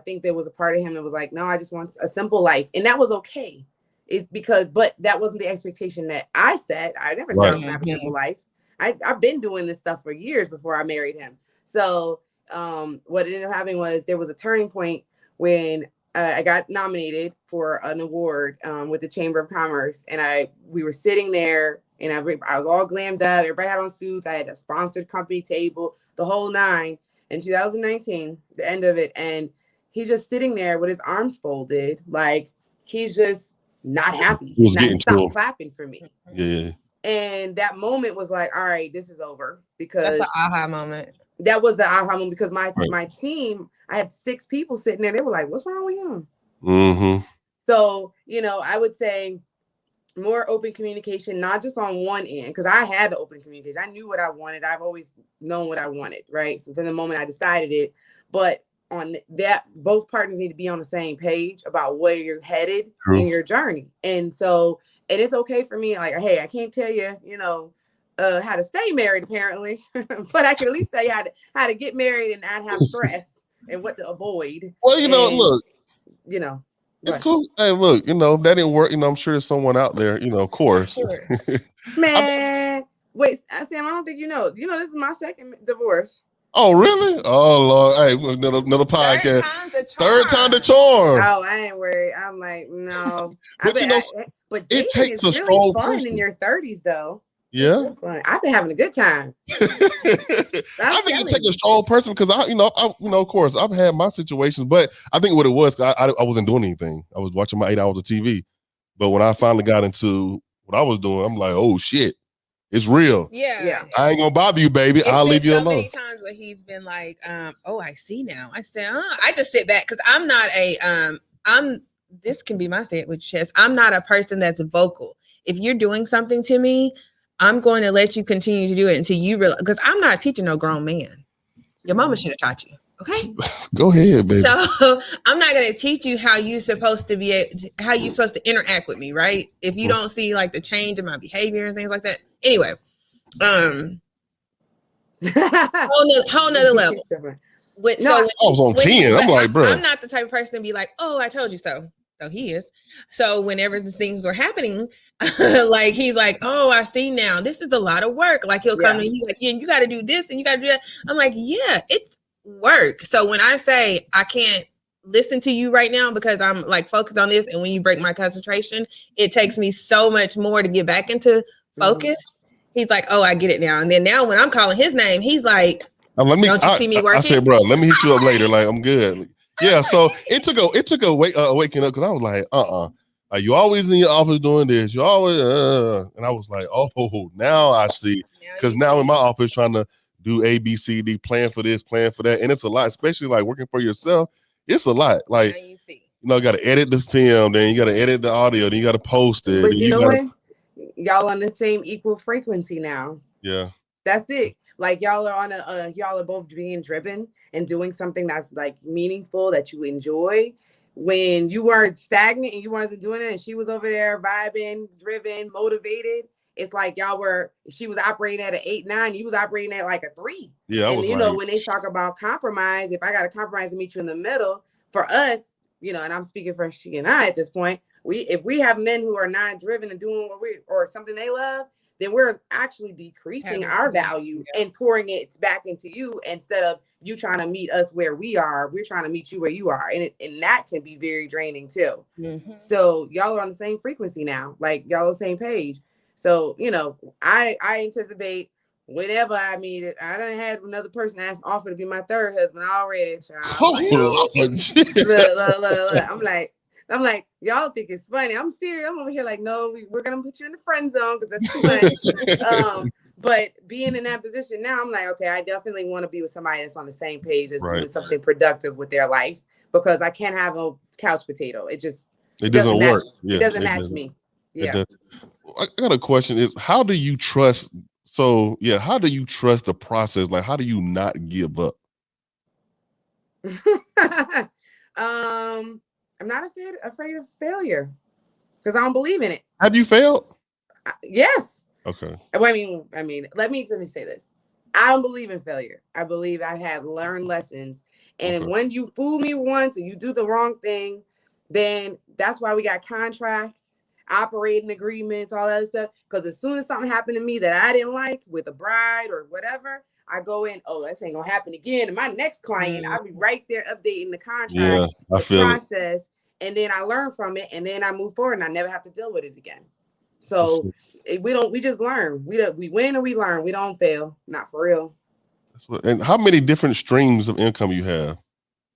think there was a part of him that was like, no, I just want a simple life. And that was okay. It's because, but that wasn't the expectation that I set. I never said I was gonna have a simple life. I've been doing this stuff for years before I married him. So what ended up happening was there was a turning point when I got nominated for an award with the Chamber of Commerce, and we were sitting there, and I was all glammed up. Everybody had on suits. I had a sponsored company table, the whole nine. In 2019, the end of it, and he's just sitting there with his arms folded, like he's just not happy. He's not stopped clapping for me. Yeah. And that moment was like, all right, this is over, because that's an aha moment. That was the aha moment, because my team, I had 6 people sitting there. They were like, what's wrong with him? Mm-hmm. So, you know, I would say more open communication, not just on one end, because I had the open communication. I knew what I wanted. I've always known what I wanted, right? So from the moment I decided it, but on that, both partners need to be on the same page about where you're headed in your journey. And so, and it's okay for me, like, hey, I can't tell you, you know, how to stay married apparently, but I can at least tell you how to get married and not have stress and what to avoid. Well, you know, look, you know, it's cool. Hey, look, you know, that didn't work. You know, I'm sure there's someone out there, you know, of course. Man, wait, Sam, I don't think you know. You know, this is my second divorce. Oh, really? Oh, Lord. Hey, another podcast. Third time the charm. Oh, I ain't worried. I'm like, no. But you know, but it takes a really strong fun person. In your 30s, though. Yeah. I've been having a good time. I think it takes a strong person, because I, of course, I've had my situations, but I think what it was, I wasn't doing anything. I was watching my 8 hours of TV. But when I finally got into what I was doing, I'm like, oh shit, it's real. Yeah. I ain't gonna bother you, baby. I'll leave you alone. So many times where he's been like, oh, I see now. I say, I just sit back, because I'm not this can be my sandwich chest. I'm not a person that's vocal. If you're doing something to me, I'm going to let you continue to do it until you realize, because I'm not teaching no grown man. Your mama should have taught you. Okay. Go ahead, baby. So I'm not going to teach you how you're supposed to interact with me, right? If you don't see like the change in my behavior and things like that. Anyway, whole nother level. I was on 10. I'm like, bro. I'm not the type of person to be like, oh, I told you so. So he is. So whenever the things are happening, like he's like, oh, I see now. This is a lot of work. Like he'll come and he's like, yeah, you got to do this and you got to do that. I'm like, yeah, it's work. So when I say I can't listen to you right now because I'm like focused on this, and when you break my concentration, it takes me so much more to get back into focus. He's like, oh, I get it now. And then now when I'm calling his name, he's like, don't you see me working? I said, bro, let me hit you up later. Like, I'm good. Yeah, so it took a waking up, because I was like, like, you always in your office doing this. You always, and I was like, oh, now I see. Because now in my office trying to do A, B, C, D, plan for this, plan for that, and it's a lot, especially like working for yourself. It's a lot. Like, you got to edit the film, then you got to edit the audio, then you got to post it. But you know what? Y'all on the same equal frequency now. Yeah, that's it. Like y'all are on y'all are both being driven and doing something that's like meaningful that you enjoy. When you were stagnant and you wasn't doing it, and she was over there vibing, driven, motivated, it's like she was operating at an 8, 9, you was operating at like a 3. Yeah, and you know, when they talk about compromise, if I got to compromise and meet you in the middle, for us, you know, and I'm speaking for she and I at this point, if we have men who are not driven and doing or something they love, then we're actually decreasing our value and pouring it back into you instead of you trying to meet us where we are. We're trying to meet you where you are. And that can be very draining too. Mm-hmm. So y'all are on the same frequency now, like y'all on the same page. So, you know, I anticipate whenever I meet it, I done had another person offer to be my third husband already. I'm like, y'all think it's funny. I'm serious. I'm over here like, no, we're going to put you in the friend zone because that's too much. But being in that position now, I'm like, okay, I definitely want to be with somebody that's on the same page, that's doing something productive with their life, because I can't have a couch potato. It doesn't work. It doesn't match me. Yeah. I got a question is, how do you trust? So yeah, how do you trust the process? Like, how do you not give up? I'm not afraid of failure because I don't believe in it. Have you failed? Yes. Okay. I mean, let me say this. I don't believe in failure. I believe I have learned lessons. And when you fool me once and you do the wrong thing, then that's why we got contracts, operating agreements, all that stuff. Because as soon as something happened to me that I didn't like with a bride or whatever, I go in, oh, this ain't gonna happen again. And my next client, I'll be right there updating the contract, the process, and then I learn from it, and then I move forward, and I never have to deal with it again. So we just learn. We win or we learn. We don't fail. Not for real. And how many different streams of income you have?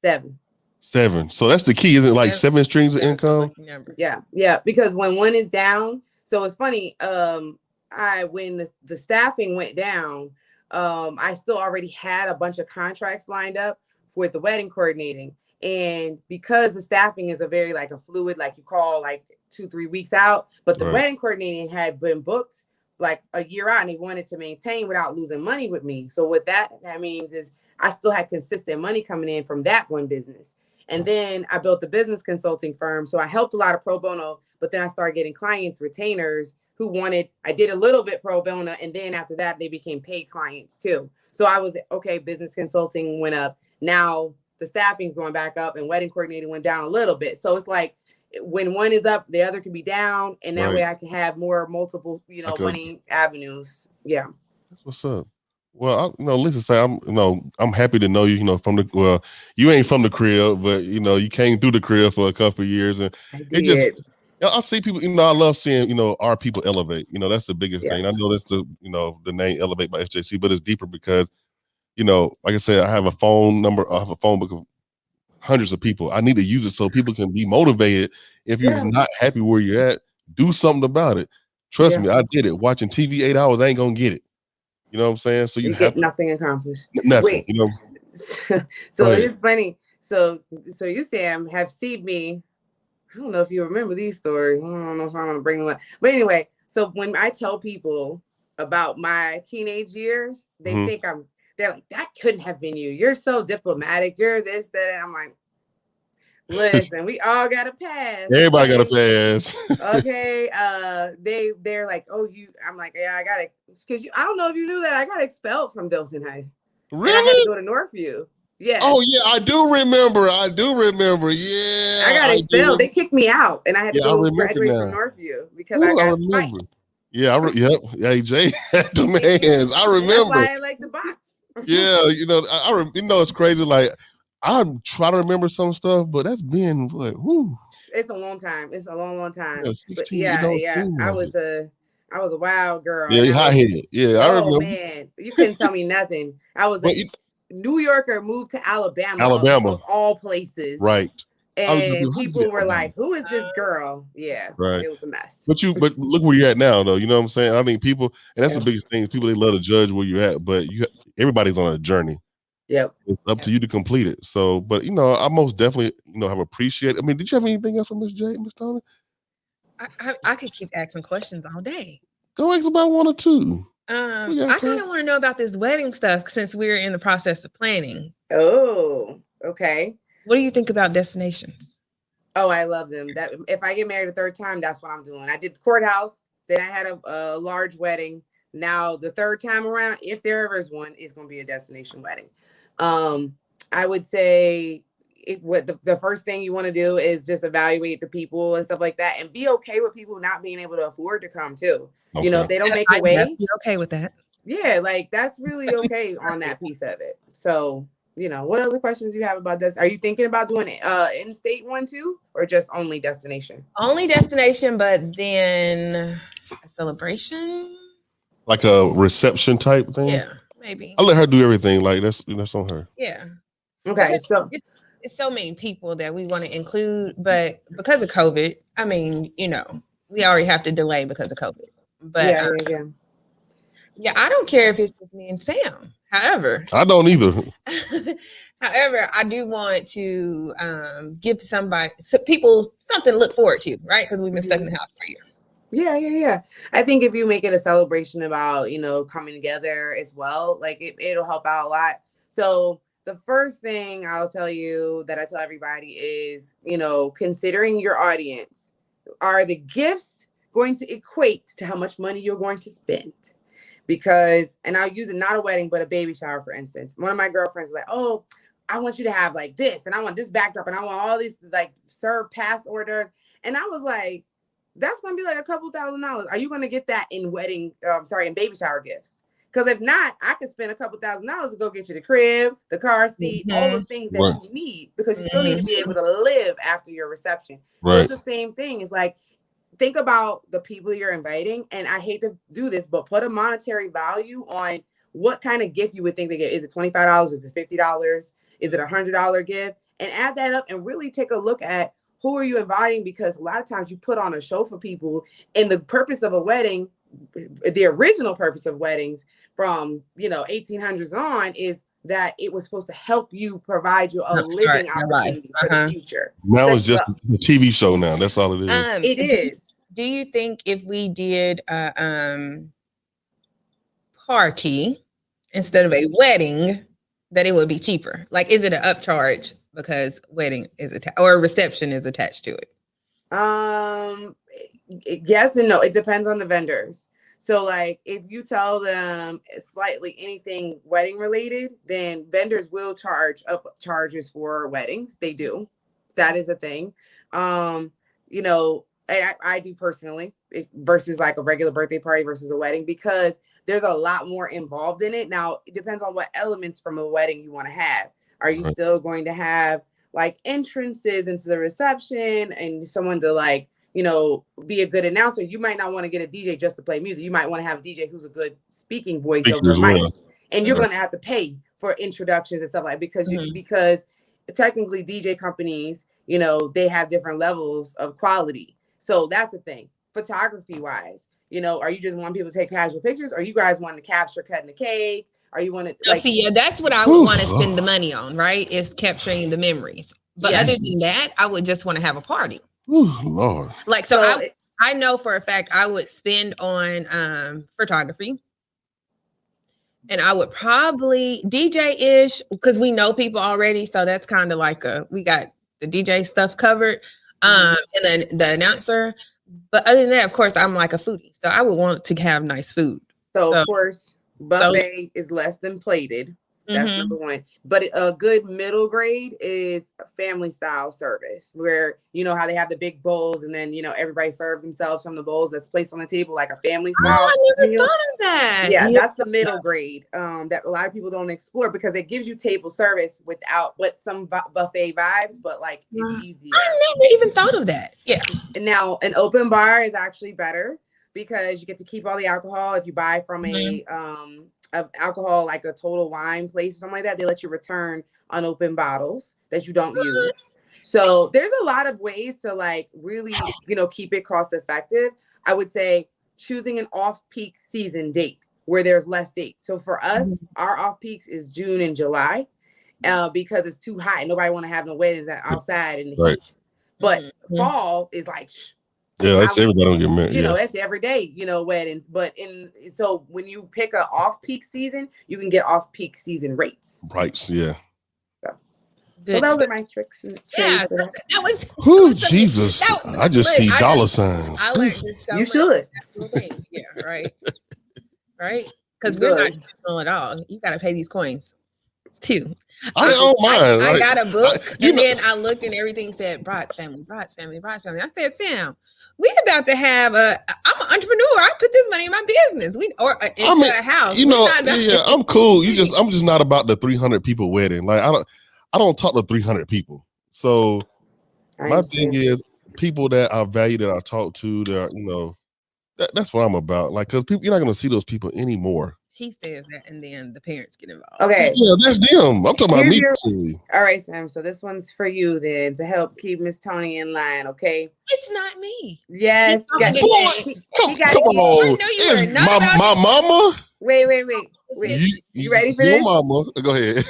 7. So that's the key, isn't it? Like 7 streams of income? Yeah. Because when one is down, so it's funny. When the staffing went down, I still already had a bunch of contracts lined up with the wedding coordinating. And because the staffing is a very like a fluid, like you call like 2-3 weeks out, but the wedding coordinating had been booked like a year out, and they wanted to maintain without losing money with me. So what that means is I still had consistent money coming in from that one business. And then I built a business consulting firm. So I helped a lot of pro bono, but then I started getting clients, retainers who I did a little bit pro bono. And then after that, they became paid clients too. So I was, okay, business consulting went up. Now the staffing's going back up and wedding coordinating went down a little bit. So it's like when one is up, the other can be down. And that way I can have multiple, money avenues. Yeah. That's what's up. Well, listen, say I'm happy to know you, you ain't from the crib, but you came through the crib for a couple of years, and I see people, I love seeing, our people elevate. That's the biggest thing. I know that's the name Elevate by SJC, but it's deeper because, like I said, I have a phone number, I have a phone book of hundreds of people. I need to use it so people can be motivated. If you're not happy where you're at, do something about it. Trust me, I did it. Watching TV 8 hours, I ain't gonna get it. You know what I'm saying? So you get nothing accomplished. Nothing. Wait. So it's funny. So you, Sam, have seen me. I don't know if you remember these stories. I don't know if I'm gonna bring them up. But anyway, so when I tell people about my teenage years, they think they're like, that couldn't have been you. You're so diplomatic. You're this, that. And I'm like, listen, we all got to pass. Everybody got to pass. Okay. They're like, oh, I'm like, yeah, I got it. Because I don't know if you knew that I got expelled from Delton High. Really? And I had to go to Northview. Yeah. Oh yeah, I do remember. Yeah. I got expelled. They kicked me out, and I had to go graduate from Northview because I got fights. Yeah, Hey, Jay had the hands. I remember. That's why I like to box. Yeah, it's crazy. Like I'm trying to remember some stuff, but that's been what? Whoo. It's a long time. It's a long time. Yeah, I was a wild girl. Yeah, hot-headed. Yeah, I remember. Oh man, you couldn't tell me nothing. I was a New Yorker, moved to Alabama of all places. Right. And people were like, who is this girl? Yeah, right. It was a mess. But look where you're at now, though. You know what I'm saying? I think people, and that's the biggest thing, people, they love to judge where you're at, but everybody's on a journey. Yep. It's up to you to complete it. So, but I most definitely, have appreciated. I mean, did you have anything else from Miss J, Miss Toni? I could keep asking questions all day. Go ask about one or two. I kind of want to know about this wedding stuff since we're in the process of planning. Oh, okay. What do you think about destinations? Oh, I love them. That if I get married a third time, that's what I'm doing. I did the courthouse, then I had a large wedding. Now the third time around, if there ever is one, it's going to be a destination wedding. I would say what the first thing you want to do is just evaluate the people and stuff like that, and be okay with people not being able to afford to come too. Okay. You know, if they don't make a way, you're okay with that. Yeah, like that's really okay on that piece of it. So, you know, what other questions you have about this? Are you thinking about doing in-state one too, or just only destination? Only destination, but then a celebration, like a reception type thing. Yeah, maybe. I'll let her do everything. Like that's on her. Yeah. Okay, because so it's so many people that we want to include, but because of COVID, I mean, you know, we already have to delay because of COVID. But yeah, I don't care if it's just me and Sam. However, I don't either. However, I do want to give people something to look forward to, right? Because we've been stuck in the house for a year. Yeah. I think if you make it a celebration about, you know, coming together as well, like it'll help out a lot. So the first thing I'll tell you that I tell everybody is, you know, considering your audience, are the gifts going to equate to how much money you're going to spend? Because, and I'll use it, not a wedding, but a baby shower, for instance. One of my girlfriends is like, oh, I want you to have like this, and I want this backdrop, and I want all these like serve pass orders. And I was like, that's going to be like a couple $1,000s. Are you going to get that in in baby shower gifts? Because if not, I could spend a couple $1,000s to go get you the crib, the car seat, all the things that you need, because you still need to be able to live after your reception. Right. So it's the same thing. It's like, think about the people you're inviting, and I hate to do this, but put a monetary value on what kind of gift you would think they get. Is it $25? Is it $50? Is it $100 gift? And add that up and really take a look at who are you inviting, because a lot of times you put on a show for people, and the purpose of a wedding, the original purpose of weddings from, you know, 1800s on, is that it was supposed to help you provide you a living opportunity for the future. Now it's just a TV show now. That's all it is. It is. Do you think if we did a party instead of a wedding, that it would be cheaper? Like, is it an upcharge because wedding is or a reception is attached to it? Yes and no. It depends on the vendors. So like, if you tell them slightly anything wedding related, then vendors will charge up charges for weddings. They do. That is a thing. You know, I do personally, versus like a regular birthday party versus a wedding, because there's a lot more involved in it. Now, it depends on what elements from a wedding you want to have. Are you still going to have like entrances into the reception and someone to like, you know, be a good announcer? You might not want to get a DJ just to play music. You might want to have a DJ who's a good speaking voice over the mic. And you're going to have to pay for introductions and stuff like that, because technically DJ companies, you know, they have different levels of quality. So that's the thing. Photography wise, you know, are you just want people to take casual pictures, or you guys want to capture cutting the cake? Are you want to like, that's what I would want to spend the money on, right? Is capturing the memories. But other than that, I would just want to have a party. Ooh, Lord. Like, so I know for a fact I would spend on photography. And I would probably DJ-ish, because we know people already. So that's kind of like we got the DJ stuff covered. And then the announcer. But other than that, of course, I'm like a foodie. So I would want to have nice food. So of course, buffet is less than plated. That's number one. But a good middle grade is a family style service, where, you know, how they have the big bowls, and then, you know, everybody serves themselves from the bowls that's placed on the table, like a family style. I never thought of that. Yeah, that's the middle grade that a lot of people don't explore, because it gives you table service without some buffet vibes, but like it's easier. I never even thought of that. Yeah. And now an open bar is actually better, because you get to keep all the alcohol. If you buy from of alcohol, like a Total Wine place or something like that, they let you return unopened bottles that you don't use. So there's a lot of ways to like really, you know, keep it cost effective. I would say choosing an off-peak season date where there's less dates. So for us, our off-peaks is June and July, because it's too hot and nobody want to have no weddings outside in the heat. But fall is like, that's everybody don't get married. You know, that's every day, you know, weddings. But so when you pick an off-peak season, you can get off-peak season rates. Yeah. So those are my tricks and trades. That was Jesus. I just see dollar signs. I learned this so you should. Yeah, right. Right? Because we're not traditional at all. You got to pay these coins. 2. I don't mind. I got a book, and then I looked and everything said Broad's family. I said, Sam, we about to have I'm an entrepreneur. I put this money in my business. Into a house. I'm cool. I'm just not about the 300 people wedding. Like I don't talk to 300 people. So my thing is people that I value, that I talk to, that that's what I'm about. Like, because you're not gonna see those people anymore. He says that, and then the parents get involved. Okay. Yeah, that's them. I'm talking about me. All right, Sam. So this one's for you then, to help keep Miss Toni in line, okay? It's not me. Yes. Come on. I know my mama. Wait. You ready for this? Mama. Go ahead.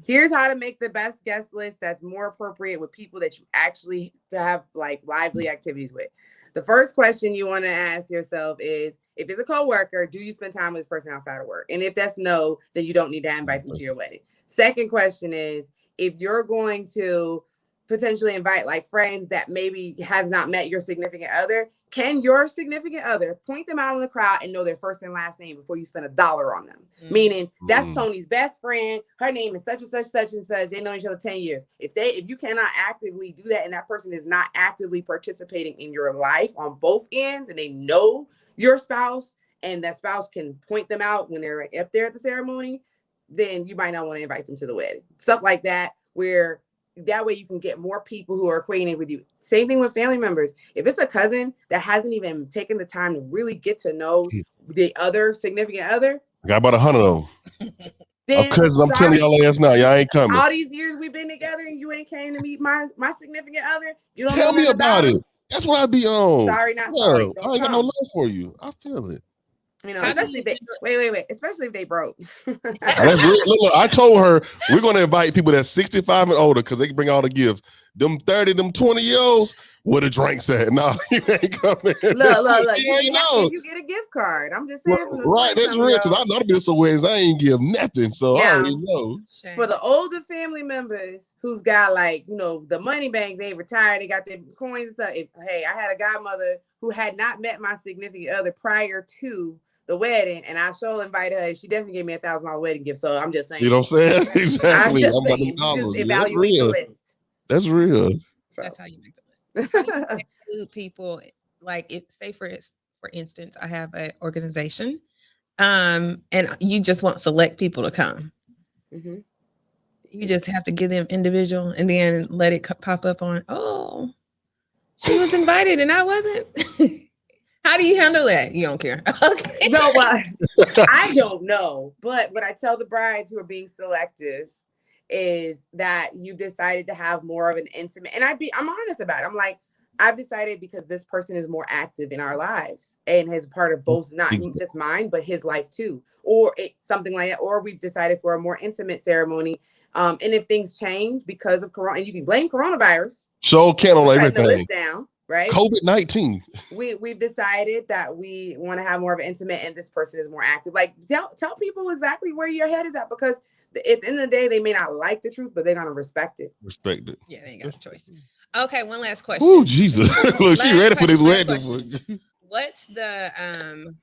Here's how to make the best guest list that's more appropriate with people that you actually have like lively activities with. The first question you want to ask yourself is, if it's a coworker, do you spend time with this person outside of work? And if that's no, then you don't need to invite them to your wedding. Second question is, if you're going to potentially invite like friends that maybe has not met your significant other, can your significant other point them out in the crowd and know their first and last name before you spend $1 on them? Meaning that's Toni's best friend. Her name is such and such, such and such. They know each other 10 years. If you cannot actively do that and that person is not actively participating in your life on both ends, and they know your spouse and that spouse can point them out when they're up there at the ceremony, then you might not want to invite them to the wedding. Stuff like that, where that way you can get more people who are acquainted with you. Same thing with family members. If it's a cousin that hasn't even taken the time to really get to know the other significant other, I got about 100 of them. Because I'm telling y'all last night, y'all ain't coming. All these years we've been together and you ain't came to meet my significant other. You don't tell me about it. That's what I be on. Sorry, not sorry. I ain't got no love for you. I feel it. Especially if they wait. Especially if they broke. That's real. Look, I told her we're gonna invite people that's 65 and older because they can bring all the gifts. Them 30, them 20-year-olds, where the drinks at? No, you ain't coming. Look. You get a gift card. I'm just saying. Right, that's real. Because I know the been some weddings I ain't give nothing, so I already know. For the older family members who's got the money bank, they retired, they got their coins and stuff. I had a godmother who had not met my significant other prior to the wedding, and I sure invited her. She definitely gave me $1,000 wedding gift. So I'm just saying. You know what I'm saying? Exactly. I'm just saying. Just evaluate the list. That's real. That's how you make the list. How do you include people? Like, say for instance, I have an organization, and you just want select people to come. Mm-hmm. You just have to give them individual, and then let it pop up on. Oh, she was invited and I wasn't. How do you handle that? You don't care. Okay. No, I don't know. But what I tell the brides who are being selective is that you decided to have more of an intimate, and I'm honest about it. I'm like, I've decided because this person is more active in our lives and is part of both, not just mine, but his life too, or something like that. Or we've decided for a more intimate ceremony. And if things change because of Corona, and you can blame coronavirus. So can on everything. The list down. Right? COVID-19. We've decided that we want to have more of an intimate, and this person is more active. Like tell people exactly where your head is at, because at the end of the day, they may not like the truth, but they're gonna respect it. Respect it. Yeah, they ain't got a choice. Okay, one last question. Oh, Jesus. Look, she ready for this wedding. What's the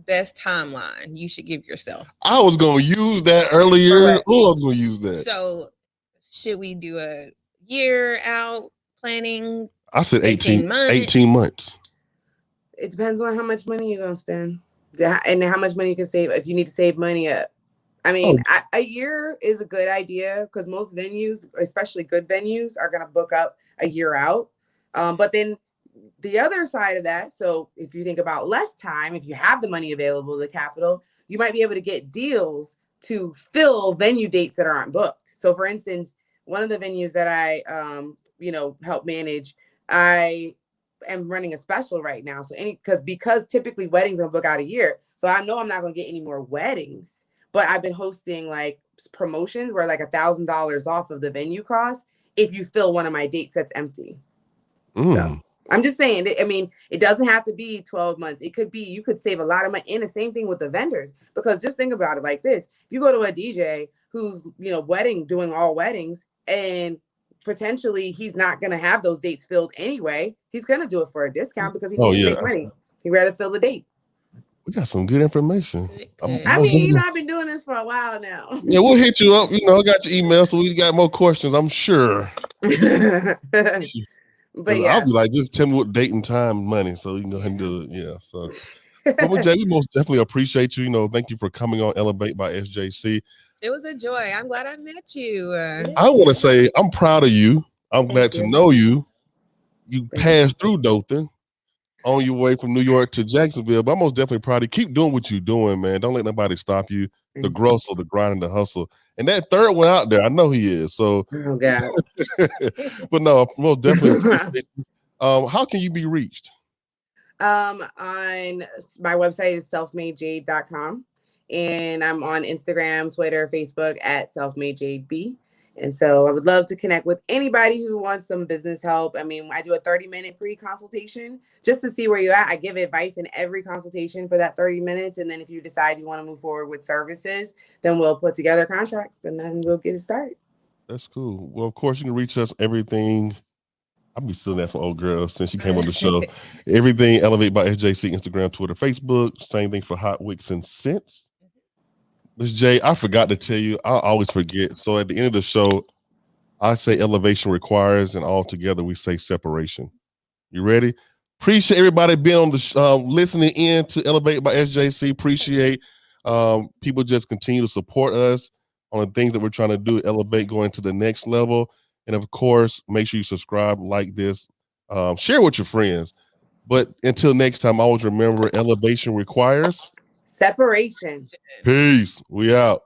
best timeline you should give yourself? I was gonna use that earlier. Right. Oh, I was gonna use that. So should we do a year out planning? I said 18 months. It depends on how much money you're going to spend and how much money you can save. If you need to save money up. I mean, a year is a good idea because most venues, especially good venues, are going to book up a year out. But then the other side of that, so if you think about less time, if you have the money available, the capital, you might be able to get deals to fill venue dates that aren't booked. So for instance, one of the venues that I, help manage, I am running a special right now. So because typically weddings are booked out a year. So I know I'm not going to get any more weddings, but I've been hosting like promotions where like $1,000 off of the venue cost if you fill one of my dates that's empty. So I'm just saying, I mean, it doesn't have to be 12 months. It could be, you could save a lot of money. And the same thing with the vendors, because just think about it like this. If you go to a DJ who's, doing all weddings, and potentially he's not going to have those dates filled anyway, he's going to do it for a discount because he needs to make money. He'd rather fill the date. We got some good information. I mean, I've been doing this for a while now. Yeah, we'll hit you up. I got your email, so we got more questions, I'm sure. But yeah, I'll be like, just tell me what date and time and money, so you can go ahead and do it. Yeah. So, Mama J, we most definitely appreciate you. Thank you for coming on Elevate by SJC. It was a joy. I'm glad I met you. I want to say I'm proud of you. I'm glad to know you. You passed through Dothan on your way from New York to Jacksonville, but I'm most definitely proud of you. Keep doing what you're doing, man. Don't let nobody stop you. The growth, the grind, and the hustle. And that third one out there, I know he is. So, oh God. But no, most definitely appreciate you. How can you be reached? On my website is selfmadejade.com, and I'm on Instagram, Twitter, Facebook at selfmadejadeb. And so I would love to connect with anybody who wants some business help. I mean, I do a 30-minute free consultation just to see where you're at. I give advice in every consultation for that 30 minutes. And then if you decide you want to move forward with services, then we'll put together a contract and then we'll get it started. That's cool. Well, of course, you can reach us everything. I'll be stealing that from old girl since she came on the show. Everything Elevate by SJC, Instagram, Twitter, Facebook. Same thing for Hot Wicks and Scents. Ms. J, I forgot to tell you. I always forget. So at the end of the show, I say elevation requires, and all together we say separation. You ready? Appreciate everybody being on the listening in to Elevate by SJC. Appreciate people just continue to support us on the things that we're trying to do. Elevate, going to the next level. And of course, make sure you subscribe, like this, share with your friends. But until next time, always remember elevation requires separation. Peace. We out.